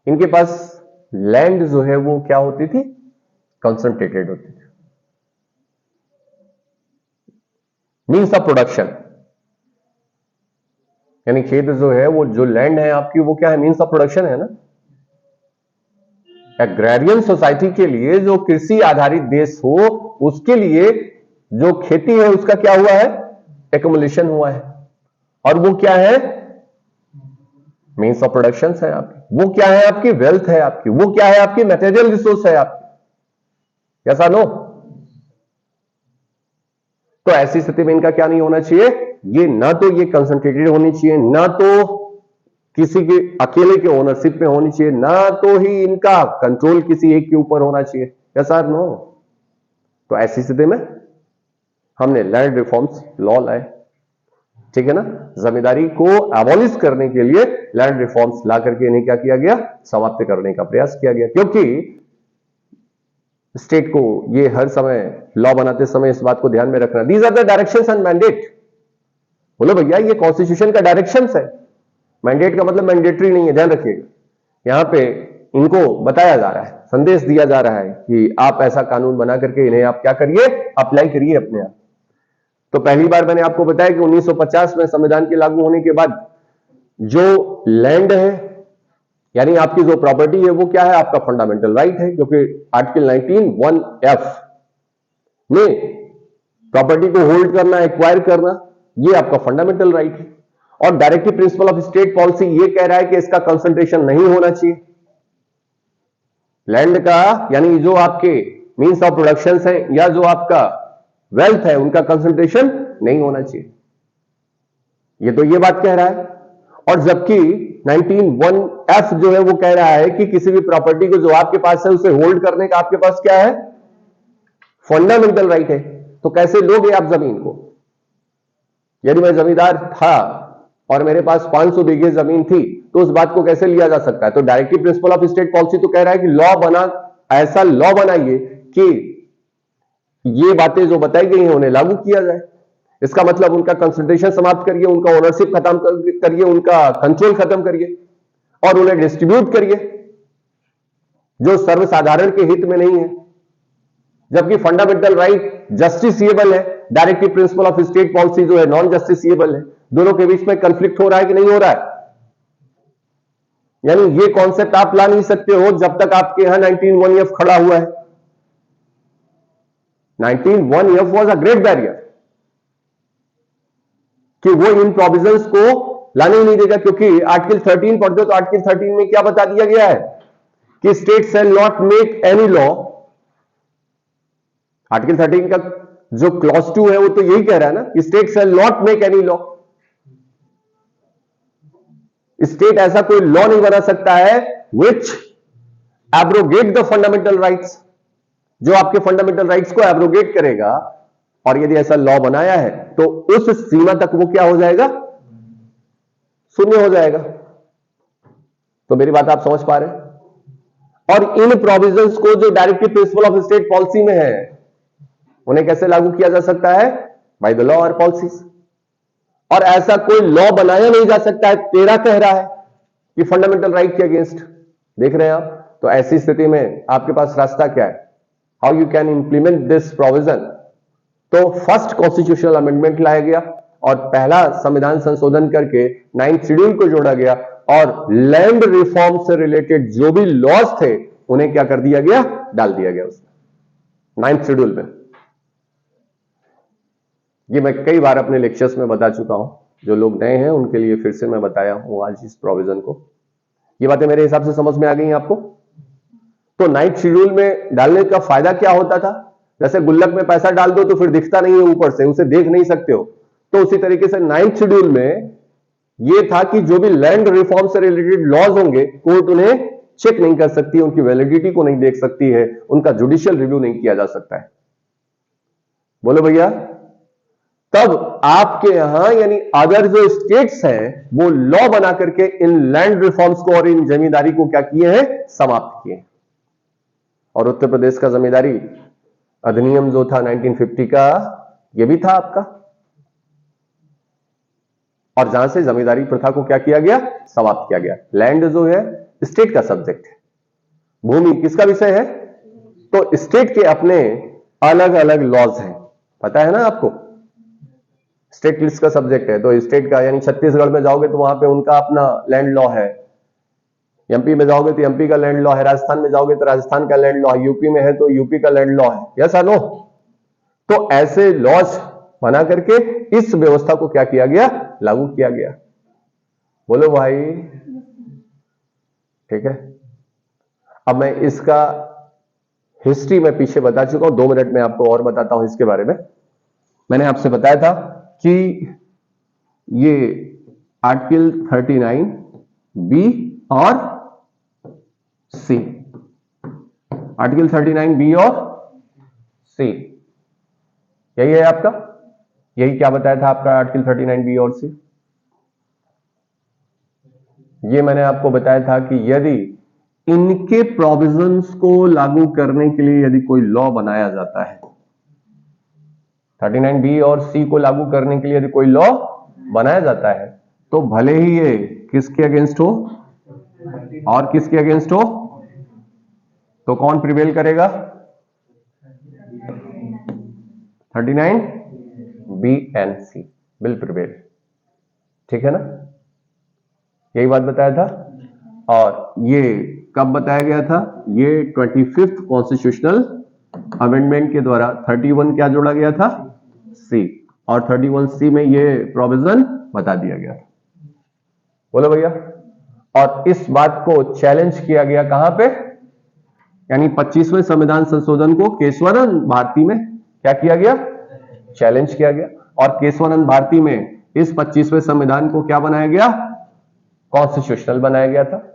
इनके पास लैंड जो है वो क्या होती थी? कंसंट्रेटेड होती थी। मीन्स ऑफ प्रोडक्शन, यानी खेत जो है वो, जो लैंड है आपकी, वो क्या है? मीन्स ऑफ प्रोडक्शन है ना। एग्रेरियन सोसाइटी के लिए, जो कृषि आधारित देश हो, उसके लिए जो खेती है उसका क्या हुआ है? एक्युमुलेशन हुआ है। और वो क्या है? मीन्स ऑफ प्रोडक्शन है आपकी। वो क्या है? आपकी वेल्थ है आपकी। वो क्या है? आपकी मटेरियल रिसोर्स है आपकी। ऐसा नो? तो ऐसी स्थिति में इनका क्या नहीं होना चाहिए? ये ना तो ये कंसंट्रेटेड होनी चाहिए, ना तो किसी के अकेले के ओनरशिप में होनी चाहिए, ना तो ही इनका कंट्रोल किसी एक के ऊपर होना चाहिए। ऐसा नो? तो ऐसी स्थिति में हमने लैंड रिफॉर्म्स लॉ लाए। ठीक है ना। जमींदारी को एबॉलिश करने के लिए लैंड रिफॉर्म्स ला करके इन्हें क्या किया गया, समाप्त करने का प्रयास किया गया, क्योंकि स्टेट को ये हर समय लॉ बनाते समय इस बात को ध्यान में रखना, these are the directions and mandate. बोलो भैया ये कॉन्स्टिट्यूशन का डायरेक्शंस है, मैंडेट का मतलब मैंडेटरी नहीं है, ध्यान रखिएगा। यहां पे इनको बताया जा रहा है, संदेश दिया जा रहा है कि आप ऐसा कानून बना करके इन्हें आप क्या करिए, अप्लाई करिए अपने आप। तो पहली बार मैंने आपको बताया कि 1950 में संविधान के लागू होने के बाद जो लैंड है यानी आपकी जो प्रॉपर्टी है वो क्या है, आपका फंडामेंटल राइट है, क्योंकि आर्टिकल 19(1)(f) में प्रॉपर्टी को होल्ड करना, एक्वायर करना, ये आपका फंडामेंटल राइट है। और directive principle of state policy ये कह रहा है कि इसका कंसंट्रेशन नहीं होना चाहिए लैंड का, यानी जो आपके मीन्स ऑफ प्रोडक्शन है या जो आपका वेल्थ है उनका कंसंट्रेशन नहीं होना चाहिए, ये तो ये बात कह रहा है। और जबकि 19(1)(f) जो है वो कह रहा है कि किसी भी प्रॉपर्टी को जो आपके पास है उसे होल्ड करने का आपके पास क्या है, फंडामेंटल राइट है। तो कैसे लोगे आप जमीन को? यदि मैं जमींदार था और मेरे पास 500 बीघे जमीन थी तो उस बात को कैसे लिया जा सकता है? तो directive principle of state policy तो कह रहा है कि लॉ बना, ऐसा लॉ बनाइए कि ये बातें जो बताई गई हैं उन्हें लागू किया जाए। इसका मतलब उनका कंसंट्रेशन समाप्त करिए, उनका ओनरशिप खत्म करिए, उनका कंट्रोल खत्म करिए और उन्हें डिस्ट्रीब्यूट करिए जो सर्वसाधारण के हित में नहीं है। जबकि फंडामेंटल राइट जस्टिसिएबल है, directive principle of state policy जो है नॉन जस्टिसिएबल है। दोनों के बीच में कंफ्लिक्ट हो रहा है कि नहीं हो रहा है? यानी ये कॉन्सेप्ट आप ला नहीं सकते हो जब तक आपके यहां 19(1)(f) खड़ा हुआ है। 19(1)(f) was a great barrier कि वो इन प्रोविजंस को लाने ही नहीं देगा, क्योंकि आर्टिकल 13 पढ़ते हो तो आर्टिकल 13 में क्या बता दिया गया है कि state shall not make any law. Article 13 का जो क्लॉज 2 है वो तो यही कह रहा है ना कि state shall not make any law. State ऐसा कोई लॉ नहीं बना सकता है विच एब्रोगेट द फंडामेंटल राइट्स, जो आपके फंडामेंटल राइट्स को एब्रोगेट करेगा। और यदि ऐसा लॉ बनाया है तो उस सीमा तक वो क्या हो जाएगा, शून्य हो जाएगा। तो मेरी बात आप समझ पा रहे हैं? और इन प्रोविजंस को जो directive principle of state policy में है उन्हें कैसे लागू किया जा सकता है, बाय द लॉ और पॉलिसीज। और ऐसा कोई लॉ बनाया नहीं जा सकता है, तेरा कह रहा है कि फंडामेंटल राइट के अगेंस्ट। देख रहे हैं आप? तो ऐसी स्थिति में आपके पास रास्ता क्या है, how you can implement this provision. तो फर्स्ट कॉन्स्टिट्यूशनल अमेंडमेंट लाया गया और पहला संविधान संशोधन करके 9th शेड्यूल को जोड़ा गया और लैंड रिफॉर्म से रिलेटेड जो भी लॉज थे उन्हें क्या कर दिया गया, डाल दिया गया उसमें 9th शेड्यूल में। ये मैं कई बार अपने लेक्चर्स में बता चुका हूं, जो लोग नए हैं उनके लिए फिर से मैं बताया हूं आज इस प्रोविजन को। ये बातें मेरे हिसाब से समझ में आ गई आपको। तो 9th शेड्यूल में डालने का फायदा क्या होता था? जैसे गुल्लक में पैसा डाल दो तो फिर दिखता नहीं है ऊपर से, उसे देख नहीं सकते हो। तो उसी तरीके से 9th शेड्यूल में यह था कि जो भी लैंड रिफॉर्म से रिलेटेड लॉज होंगे कोर्ट उन्हें चेक नहीं कर सकती, उनकी वैलिडिटी को नहीं देख सकती है, उनका जुडिशियल रिव्यू नहीं किया जा सकता है। बोलो भैया, तब आपके यहां यानी अदर जो स्टेट्स हैं वो लॉ बना करके इन लैंड रिफॉर्म्स को और इन जमींदारी को क्या किए हैं, समाप्त किए। और उत्तर प्रदेश का जमींदारी अधिनियम जो था 1950 का, ये भी था आपका। और जहां से जमींदारी प्रथा को क्या किया गया, समाप्त किया गया। लैंड जो है स्टेट का सब्जेक्ट है, भूमि किसका विषय है, तो स्टेट के अपने अलग अलग लॉज हैं, पता है ना आपको। स्टेट लिस्ट का सब्जेक्ट है तो स्टेट का, यानी छत्तीसगढ़ में जाओगे तो वहां पे उनका अपना लैंड लॉ है, एमपी में जाओगे तो एमपी का लैंड लॉ है, राजस्थान में जाओगे तो राजस्थान का लैंड लॉ है, यूपी में है तो यूपी का लैंड लॉ है। यस और नो? तो ऐसे लॉज बना करके इस व्यवस्था को क्या किया गया, लागू किया गया। बोलो भाई, ठीक है। अब मैं इसका हिस्ट्री में पीछे बता चुका हूं, 2 मिनट में आपको और बताता हूं इसके बारे में। मैंने आपसे बताया था कि ये आर्टिकल 39 बी और सी, आर्टिकल 39 बी और सी, यही है आपका। यही क्या बताया था आपका आर्टिकल 39 बी और सी? ये मैंने आपको बताया था कि यदि इनके प्रोविजंस को लागू करने के लिए यदि कोई लॉ बनाया जाता है, 39 बी और सी को लागू करने के लिए यदि कोई लॉ बनाया जाता है, तो भले ही ये किसके अगेंस्ट हो और किसके अगेंस्ट हो, तो कौन प्रिवेल करेगा? 39 B and C will prevail. ठीक है ना, यही बात बताया था। और ये कब बताया गया था? ये 25th कॉन्स्टिट्यूशनल अमेंडमेंट के द्वारा 31 क्या जोड़ा गया था? सी, और 31 सी में ये प्रोविजन बता दिया गया था। बोलो भैया। और इस बात को चैलेंज किया गया कहां पे? यानी 25वें संविधान संशोधन को केशवानंद भारती में क्या किया गया? चैलेंज किया गया। और केशवानंद भारती में इस 25वें संविधान को क्या बनाया गया? कॉन्स्टिट्यूशनल बनाया गया था।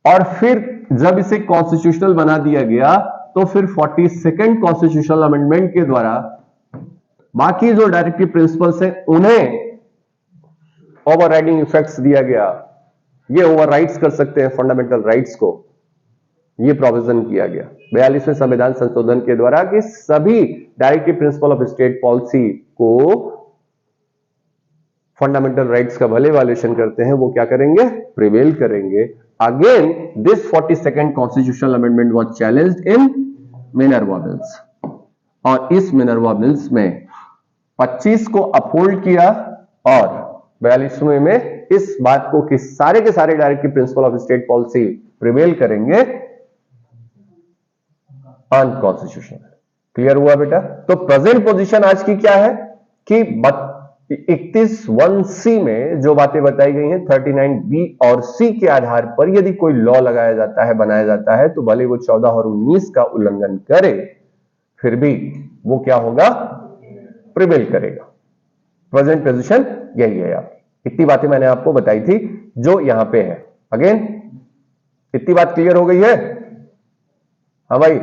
और फिर जब इसे कॉन्स्टिट्यूशनल बना दिया गया तो फिर 42nd कॉन्स्टिट्यूशनल अमेंडमेंट के द्वारा बाकी जो डायरेक्टिव प्रिंसिपल्स हैं उन्हें ओवरराइडिंग इफेक्ट्स दिया गया। ये ओवरराइड्स कर सकते हैं फंडामेंटल राइट्स को, ये प्रोविजन किया गया 42वें संविधान संशोधन के द्वारा कि सभी directive principle of state policy को फंडामेंटल राइट्स का भले वायलेशन करते हैं वो क्या करेंगे? प्रिवेल करेंगे। Again this 42nd constitutional amendment was challenged in Minerva bills, और इस मिनर्वा बिल्स में 25 को अपहोल्ड किया और 42वें में इस बात को कि सारे के सारे directive principle of state policy prevail करेंगे, अनकॉन्स्टिट्यूशनल। क्लियर हुआ बेटा? तो प्रेजेंट पोजीशन आज की क्या है कि 31(1)(c) में जो बातें बताई गई हैं 39(b) और (c) के आधार पर यदि कोई लॉ लगाया जाता है, बनाया जाता है, तो भले वो 14 और 19 का उल्लंघन करे फिर भी वो क्या होगा? प्रिवेल करेगा। प्रेजेंट पोजीशन यही है यार। इतनी बातें मैंने आपको बताई थी जो यहां पे है। अगेन इतनी बात क्लियर हो गई है? हाँ भाई,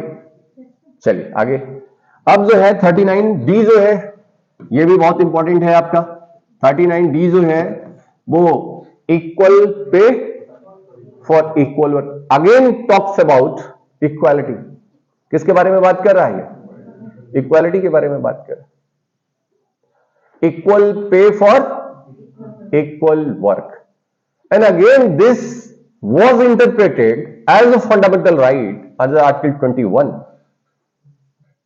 चलिए आगे। अब जो है 39D जो है ये भी बहुत इंपॉर्टेंट है आपका। 39D जो है वो equal pay for equal work, again talks about equality. किसके बारे में बात कर रहा है? इक्वालिटी के बारे में बात कर रहा है। Equal pay for equal work, and again this was interpreted as a fundamental right under Article 21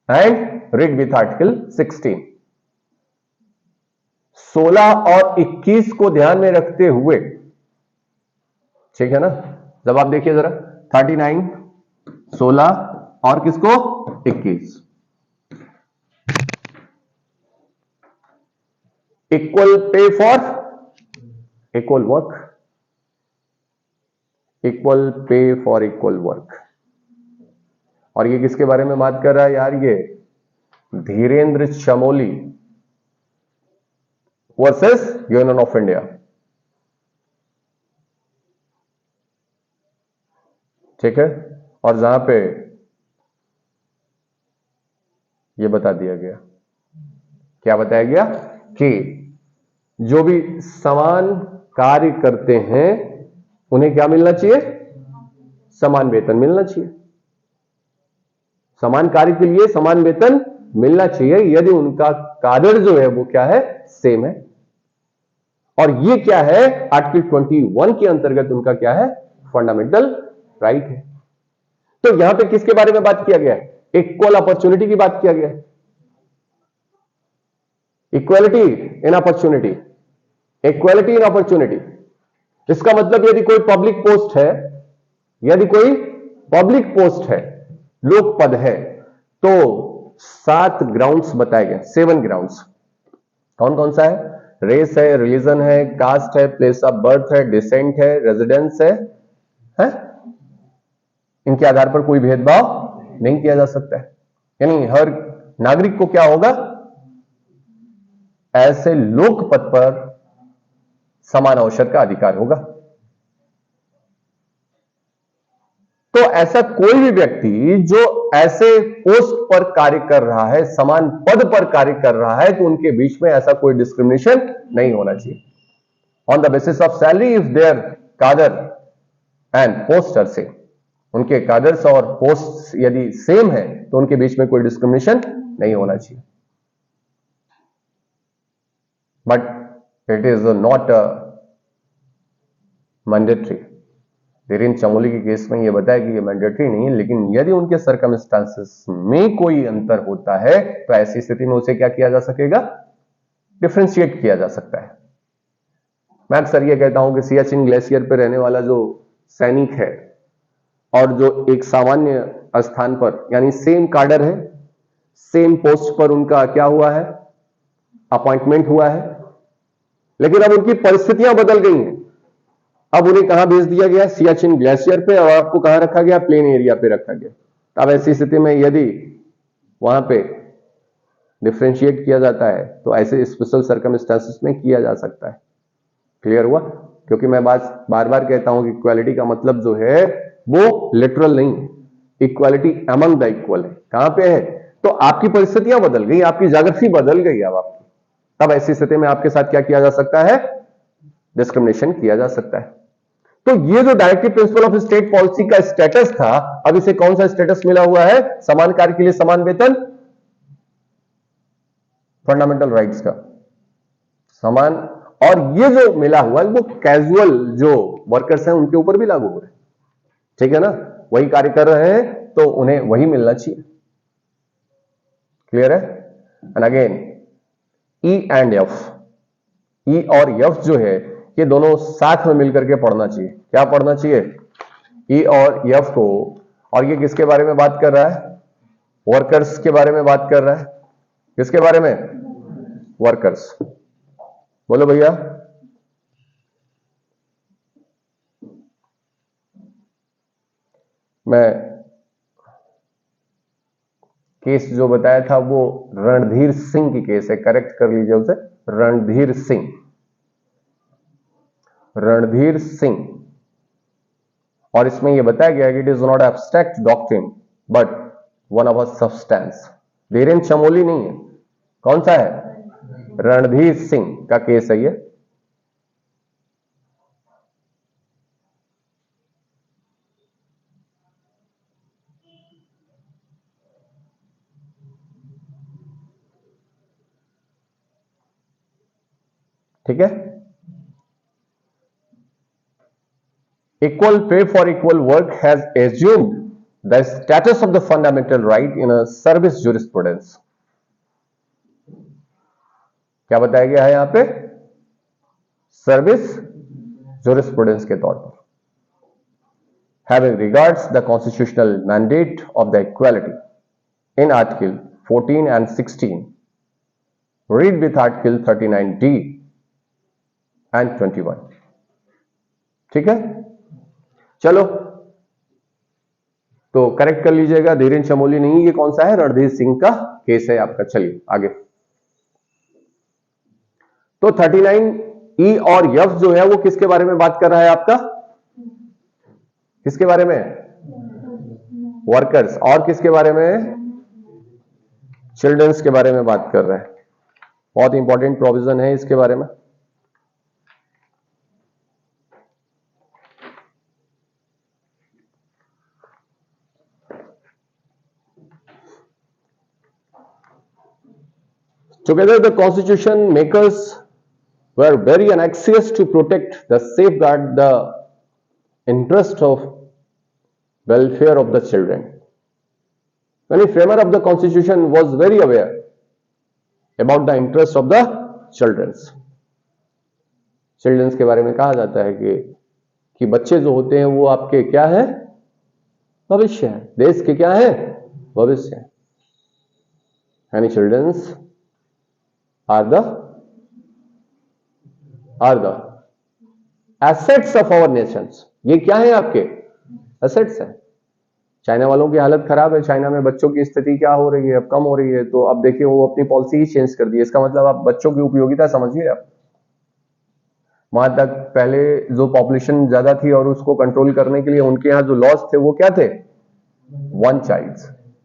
and read with Article 16। 16 और 21 को ध्यान में रखते हुए, ठीक है ना, जब आप देखिए जरा 39, 16 और किसको? 21। Equal pay for equal work, equal pay for equal work. और ये किसके बारे में बात कर रहा है यार? ये Dhirendra Chamoli versus union of India. ठीक है, और जहां पे ये बता दिया गया, क्या बताया गया कि जो भी समान कार्य करते हैं उन्हें क्या मिलना चाहिए? समान वेतन मिलना चाहिए। समान कार्य के लिए समान वेतन मिलना चाहिए यदि उनका कार्य जो है वो क्या है? सेम है। और ये क्या है? आर्टिकल 21 के अंतर्गत उनका क्या है? फंडामेंटल राइट है। तो यहां पे किसके बारे में बात किया गया है? इक्वल अपॉर्चुनिटी की बात किया गया है। Equality in opportunity, equality in opportunity. इसका मतलब यदि कोई पब्लिक पोस्ट है, यदि कोई पब्लिक पोस्ट है, लोक पद है, तो 7 ग्राउंड्स बताए गए, 7 ग्राउंड्स। कौन कौन सा है? रेस है, रिलीजन है, कास्ट है, प्लेस ऑफ बर्थ है, डिसेंट है, रेजिडेंस है? इनके आधार पर कोई भेदभाव नहीं किया जा सकता है। यानी हर नागरिक को क्या होगा? ऐसे लोक पद पर समान अवसर का अधिकार होगा। तो ऐसा कोई भी व्यक्ति जो ऐसे पोस्ट पर कार्य कर रहा है, समान पद पर कार्य कर रहा है, तो उनके बीच में ऐसा कोई डिस्क्रिमिनेशन नहीं होना चाहिए। On the basis of salary if their cadre and post are same, उनके काडर्स और पोस्ट यदि सेम है तो उनके बीच में कोई डिस्क्रिमिनेशन नहीं होना चाहिए। But it is not mandatory. Dhirendra Chamoli के केस में यह बताया कि ये मैंडेटरी नहीं है, लेकिन यदि उनके सर्कमस्टांसेस में कोई अंतर होता है तो ऐसी स्थिति में उसे क्या किया जा सकेगा, डिफरेंशिएट किया जा सकता है। मैं अक्सर यह कहता हूं कि सियाचिन ग्लेशियर पर रहने वाला जो सैनिक है और जो एक सामान्य स्थान पर यानी सेम कार्डर है, सेम पोस्ट पर उनका क्या हुआ है, अपॉइंटमेंट हुआ है, लेकिन अब उनकी परिस्थितियां बदल गई हैं। अब उन्हें कहां भेज दिया गया, सियाचिन ग्लेशियर पे, और आपको कहां रखा गया, प्लेन एरिया पे रखा गया। अब ऐसी स्थिति में यदि वहां पे डिफरेंशिएट किया जाता है तो ऐसे स्पेशल सर्कमस्टांसेस में किया जा सकता है। क्लियर हुआ? क्योंकि मैं बार बार कहता हूं कि इक्वालिटी का मतलब जो है वो लिटरल नहीं है, इक्वालिटी अमंग द इक्वल है। कहां पे है? तो आपकी परिस्थितियां बदल गई, आपकी ज्योग्राफी बदल गई अब आपकी, तब ऐसी स्थिति में आपके साथ क्या किया जा सकता है, डिस्क्रिमिनेशन किया जा सकता है। तो ये जो directive principle of state policy का स्टेटस था, अब इसे कौन सा स्टेटस मिला हुआ है, समान कार्य के लिए समान वेतन, फंडामेंटल राइट्स का समान। और ये जो मिला हुआ है वो कैजुअल जो वर्कर्स हैं उनके ऊपर भी लागू हो रहा है। ठीक है ना, वही कार्य कर रहे हैं तो उन्हें वही मिलना चाहिए। क्लियर है? And again E and F, E और एफ जो है ये दोनों साथ में मिलकर के पढ़ना चाहिए। क्या पढ़ना चाहिए? ई और एफ को। और ये किसके बारे में बात कर रहा है, वर्कर्स के बारे में बात कर रहा है। किसके बारे में? वर्कर्स। बोलो भैया। मैं केस जो बताया था वो रणधीर सिंह की केस है, करेक्ट कर लीजिए उसे, रणधीर सिंह, रणधीर सिंह। और इसमें यह बताया गया कि it is not abstract doctrine but one of a substance. Dhirendra Chamoli नहीं है, कौन सा है, रणधीर सिंह का केस है ये। ठीक है। Equal pay for equal work has assumed the status of the fundamental right in a service jurisprudence. क्या बताया गया है यहां पे? सर्विस jurisprudence के तौर पर। Having regards the constitutional mandate of the equality in Article 14 and 16, read with Article 39D and 21. ठीक है, चलो तो करेक्ट कर लीजिएगा, धीरेन्द्र चमोली नहीं, ये कौन सा है, रणधीर सिंह का केस है आपका। चलिए आगे। तो 39E और F जो है वो किसके बारे में बात कर रहा है आपका, किसके बारे में, वर्कर्स। और किसके बारे में, चिल्ड्रंस के बारे में बात कर रहा है। बहुत इंपॉर्टेंट प्रोविजन है इसके बारे में। Together, the constitution makers were very anxious to protect the safeguard the interest of welfare of the children. When the framer of the constitution was very aware about the interest of the children. Childrens के बारे में कहा जाता है कि बच्चे जो होते हैं वो आपके क्या है, भविष्य है, देश के क्या है, भविष्य है। यानी children's are the assets of our nations. ये क्या है आपके, assets है। चाइना वालों की हालत खराब है, चाइना में बच्चों की स्थिति क्या हो रही है, अब कम हो रही है, तो अब देखिए वो अपनी पॉलिसी ही चेंज कर दी है। इसका मतलब आप बच्चों की उपयोगिता समझिए आप। वहां तक पहले जो पॉपुलेशन ज्यादा थी और उसको कंट्रोल करने के लिए उनके यहाँ जो लॉस थे वो क्या थे, 1 चाइल्ड।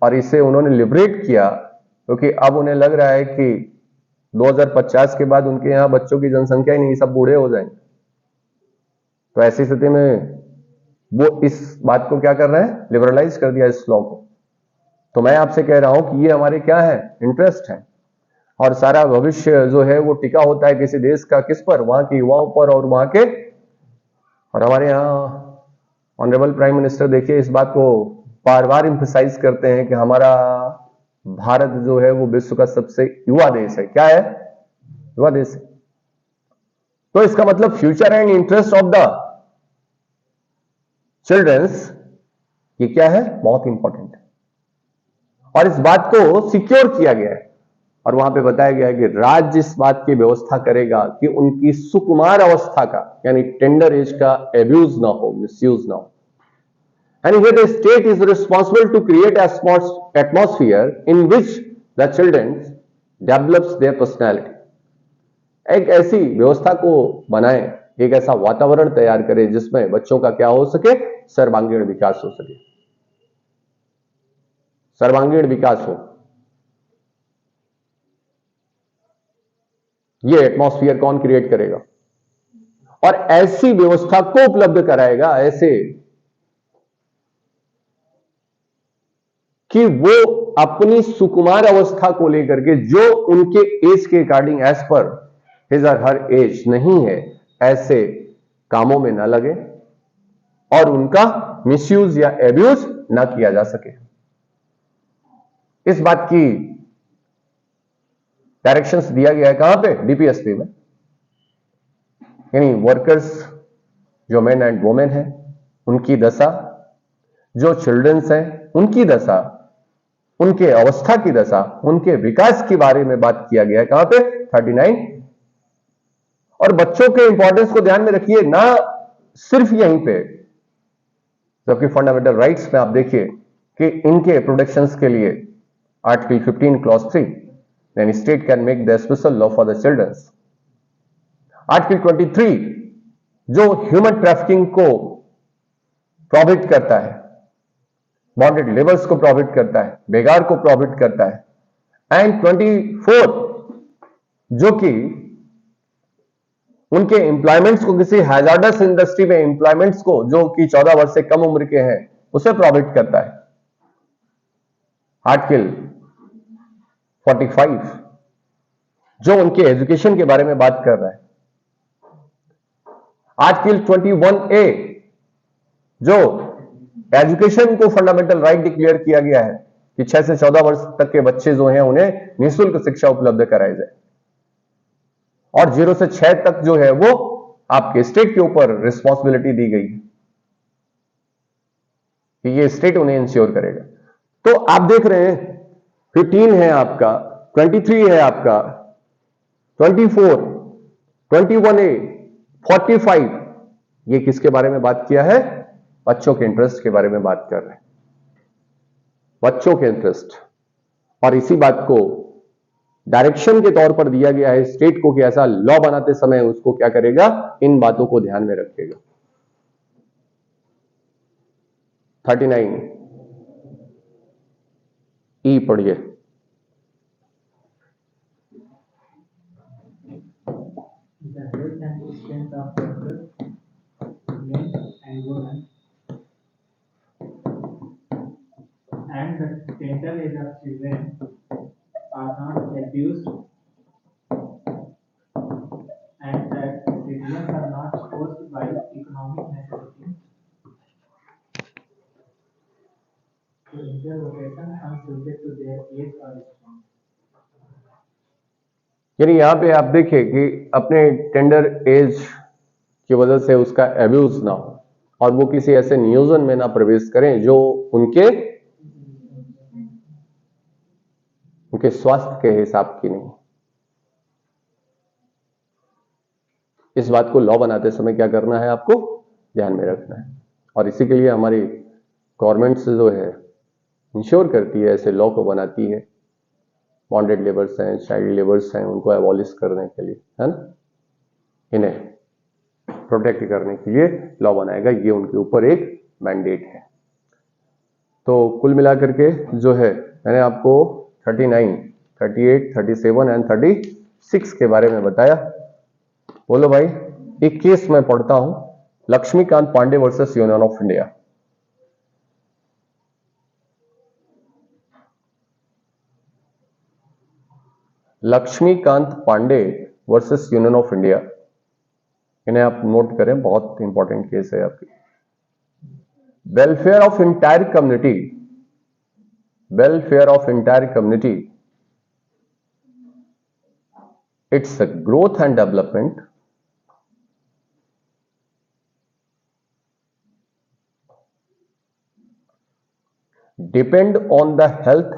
और इसे उन्होंने लिबरेट किया क्योंकि अब उन्हें लग रहा है कि 2050 के बाद उनके यहाँ बच्चों की जनसंख्या ही नहीं, सब बूढ़े हो जाएंगे। तो ऐसी स्थिति में वो इस बात को क्या कर रहे हैं, लिबरलाइज कर दिया इस लॉ को। तो मैं आपसे कह रहा हूं कि ये हमारे क्या है, इंटरेस्ट है। और सारा भविष्य जो है वो टिका होता है किसी देश का किस पर, वहां के युवाओं पर और वहां के। और हमारे यहाँ ऑनरेबल प्राइम मिनिस्टर देखिए इस बात को बार बार इंफेसाइज करते हैं कि हमारा भारत जो है वो विश्व का सबसे युवा देश है। क्या है, युवा देश है। तो इसका मतलब future and interest of the childrens, ये क्या है, बहुत इंपॉर्टेंट है। और इस बात को सिक्योर किया गया है और वहां पे बताया गया है कि राज्य इस बात की व्यवस्था करेगा कि उनकी सुकुमार अवस्था का यानी टेंडर एज का एब्यूज ना हो, मिसयूज ना हो। And here the state is responsible to create a atmosphere in which the children develops their personality. एक ऐसी व्यवस्था को बनाए, एक ऐसा वातावरण तैयार करे जिसमें बच्चों का क्या हो सके, सर्वांगीण विकास हो सके, सर्वांगीण विकास हो। ये एटमॉस्फेयर कौन क्रिएट करेगा और ऐसी व्यवस्था को उपलब्ध कराएगा ऐसे कि वो अपनी सुकुमार अवस्था को लेकर के जो उनके एज के अकॉर्डिंग एज पर हिज और हर एज नहीं है, ऐसे कामों में ना लगे और उनका मिसयूज या एब्यूज ना किया जा सके। इस बात की डायरेक्शंस दिया गया है कहां पे, डीपीएसपी में। यानी वर्कर्स जो मेन एंड वुमेन है उनकी दशा, जो चिल्ड्रंस हैं उनकी दशा, उनके अवस्था की दशा, उनके विकास के बारे में बात किया गया है कहां पे, 39। और बच्चों के इंपॉर्टेंस को ध्यान में रखिए, ना सिर्फ यहीं पे, जबकि फंडामेंटल राइट्स में आप देखिए कि इनके प्रोटेक्शंस के लिए आर्टिकल 15 क्लॉज 3 यानी state can make the special law for the childrens. Article 23 जो ह्यूमन ट्रैफिकिंग को प्रोहिबिट करता है, बॉन्डेड लेबर्स को प्रोहिबिट करता है, बेगार को प्रोहिबिट करता है। एंड 24 जो कि उनके एम्प्लॉयमेंट्स को, किसी हैजार्डस इंडस्ट्री में एम्प्लॉयमेंट्स को जो कि 14 वर्ष से कम उम्र के हैं उसे प्रोहिबिट करता है। आर्टिकल 45 जो उनके एजुकेशन के बारे में बात कर रहा है। आर्टिकल 21A जो एजुकेशन को फंडामेंटल राइट डिक्लेयर किया गया है कि 6 से 14 वर्ष तक के बच्चे जो हैं उन्हें निःशुल्क शिक्षा उपलब्ध कराई जाए। और 0 से 6 तक जो है वो आपके स्टेट के ऊपर रिस्पॉन्सिबिलिटी दी गई है कि ये स्टेट उन्हें इंश्योर करेगा। तो आप देख रहे हैं 15 है आपका, 23 है आपका, 24, 21A, 45, ये किसके बारे में बात किया है, बच्चों के इंटरेस्ट के बारे में बात कर रहे हैं, बच्चों के इंटरेस्ट। और इसी बात को डायरेक्शन के तौर पर दिया गया है स्टेट को कि ऐसा लॉ बनाते समय उसको क्या करेगा, इन बातों को ध्यान में रखेगा। 39 ई पढ़िए। The health and strength of workers, men and women, and the tender age of children are not abused, and that citizens are not forced by economic necessity to enter vocation unsuited to their age or strength. यानी यहां पे आप देखिए कि अपने tender as की वजह से उसका एब्यूज ना हो और वो किसी ऐसे नियोजन में ना प्रवेश करें जो उनके स्वास्थ्य के हिसाब की नहीं। इस बात को लॉ बनाते समय क्या करना है, आपको ध्यान में रखना है। और इसी के लिए हमारी गवर्नमेंट जो है इंश्योर करती है, ऐसे लॉ को बनाती है। बॉन्डेड लेबर्स हैं, चाइल्ड लेबर्स हैं, उनको एबॉलिश करने के लिए, है ना, इन्हें प्रोटेक्ट करने के लिए लॉ बनाएगा, ये उनके ऊपर एक मैंडेट है। तो कुल मिलाकर के जो है मैंने आपको 39, 38, 37 एंड 36 के बारे में बताया। बोलो भाई, एक केस मैं पढ़ता हूं, Laxmikant Pandey versus union of India. Laxmikant Pandey versus union of India, इन्हें आप नोट करें, बहुत इंपॉर्टेंट केस है आपकी। Welfare of entire community, welfare of entire community, its growth and development depend on the health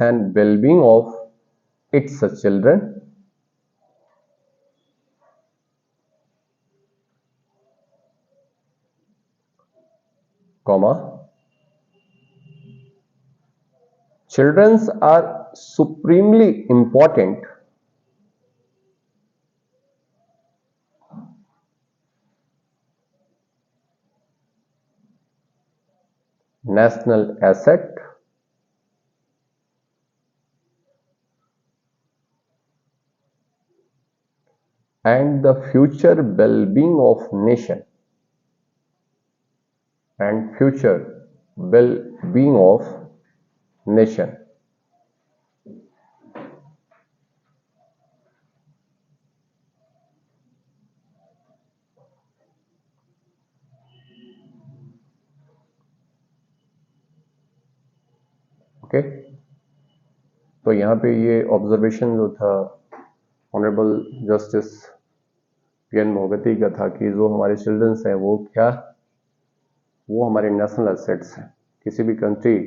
and well-being of its children, comma, children are supremely important national asset and the future well-being of nation, and future well-being of nation. Okay, तो यहाँ पे ये observation जो था honourable justice PN. मोहगती का था कि जो हमारे चिल्ड्रंस हैं वो क्या, वो हमारे नेशनल एसेट्स हैं। किसी भी कंट्री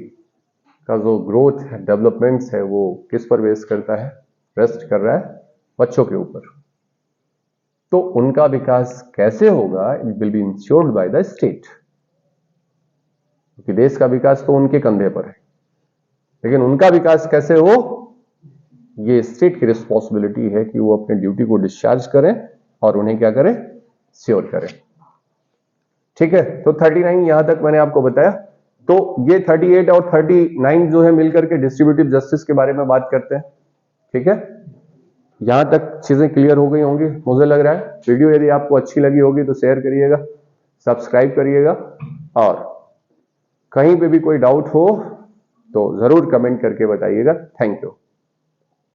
का जो ग्रोथ है, डेवलपमेंट्स है, वो किस पर बेस करता है, रेस्ट कर रहा है बच्चों के ऊपर। तो उनका विकास कैसे होगा, it will be insured by the state, क्योंकि देश का विकास तो उनके कंधे पर है, लेकिन उनका विकास कैसे हो, ये स्टेट की रिस्पॉन्सिबिलिटी है कि वो अपने ड्यूटी को डिस्चार्ज करें और उन्हें क्या करें, श्योर करें। ठीक है, तो 39 यहां तक मैंने आपको बताया। तो ये 38 और 39 जो है मिलकर के डिस्ट्रीब्यूटिव जस्टिस के बारे में बात करते हैं। ठीक है, यहां तक चीजें क्लियर हो गई होंगी मुझे लग रहा है। वीडियो यदि आपको अच्छी लगी होगी तो शेयर करिएगा, सब्सक्राइब करिएगा, और कहीं पे भी कोई डाउट हो तो जरूर कमेंट करके बताइएगा। Thank you.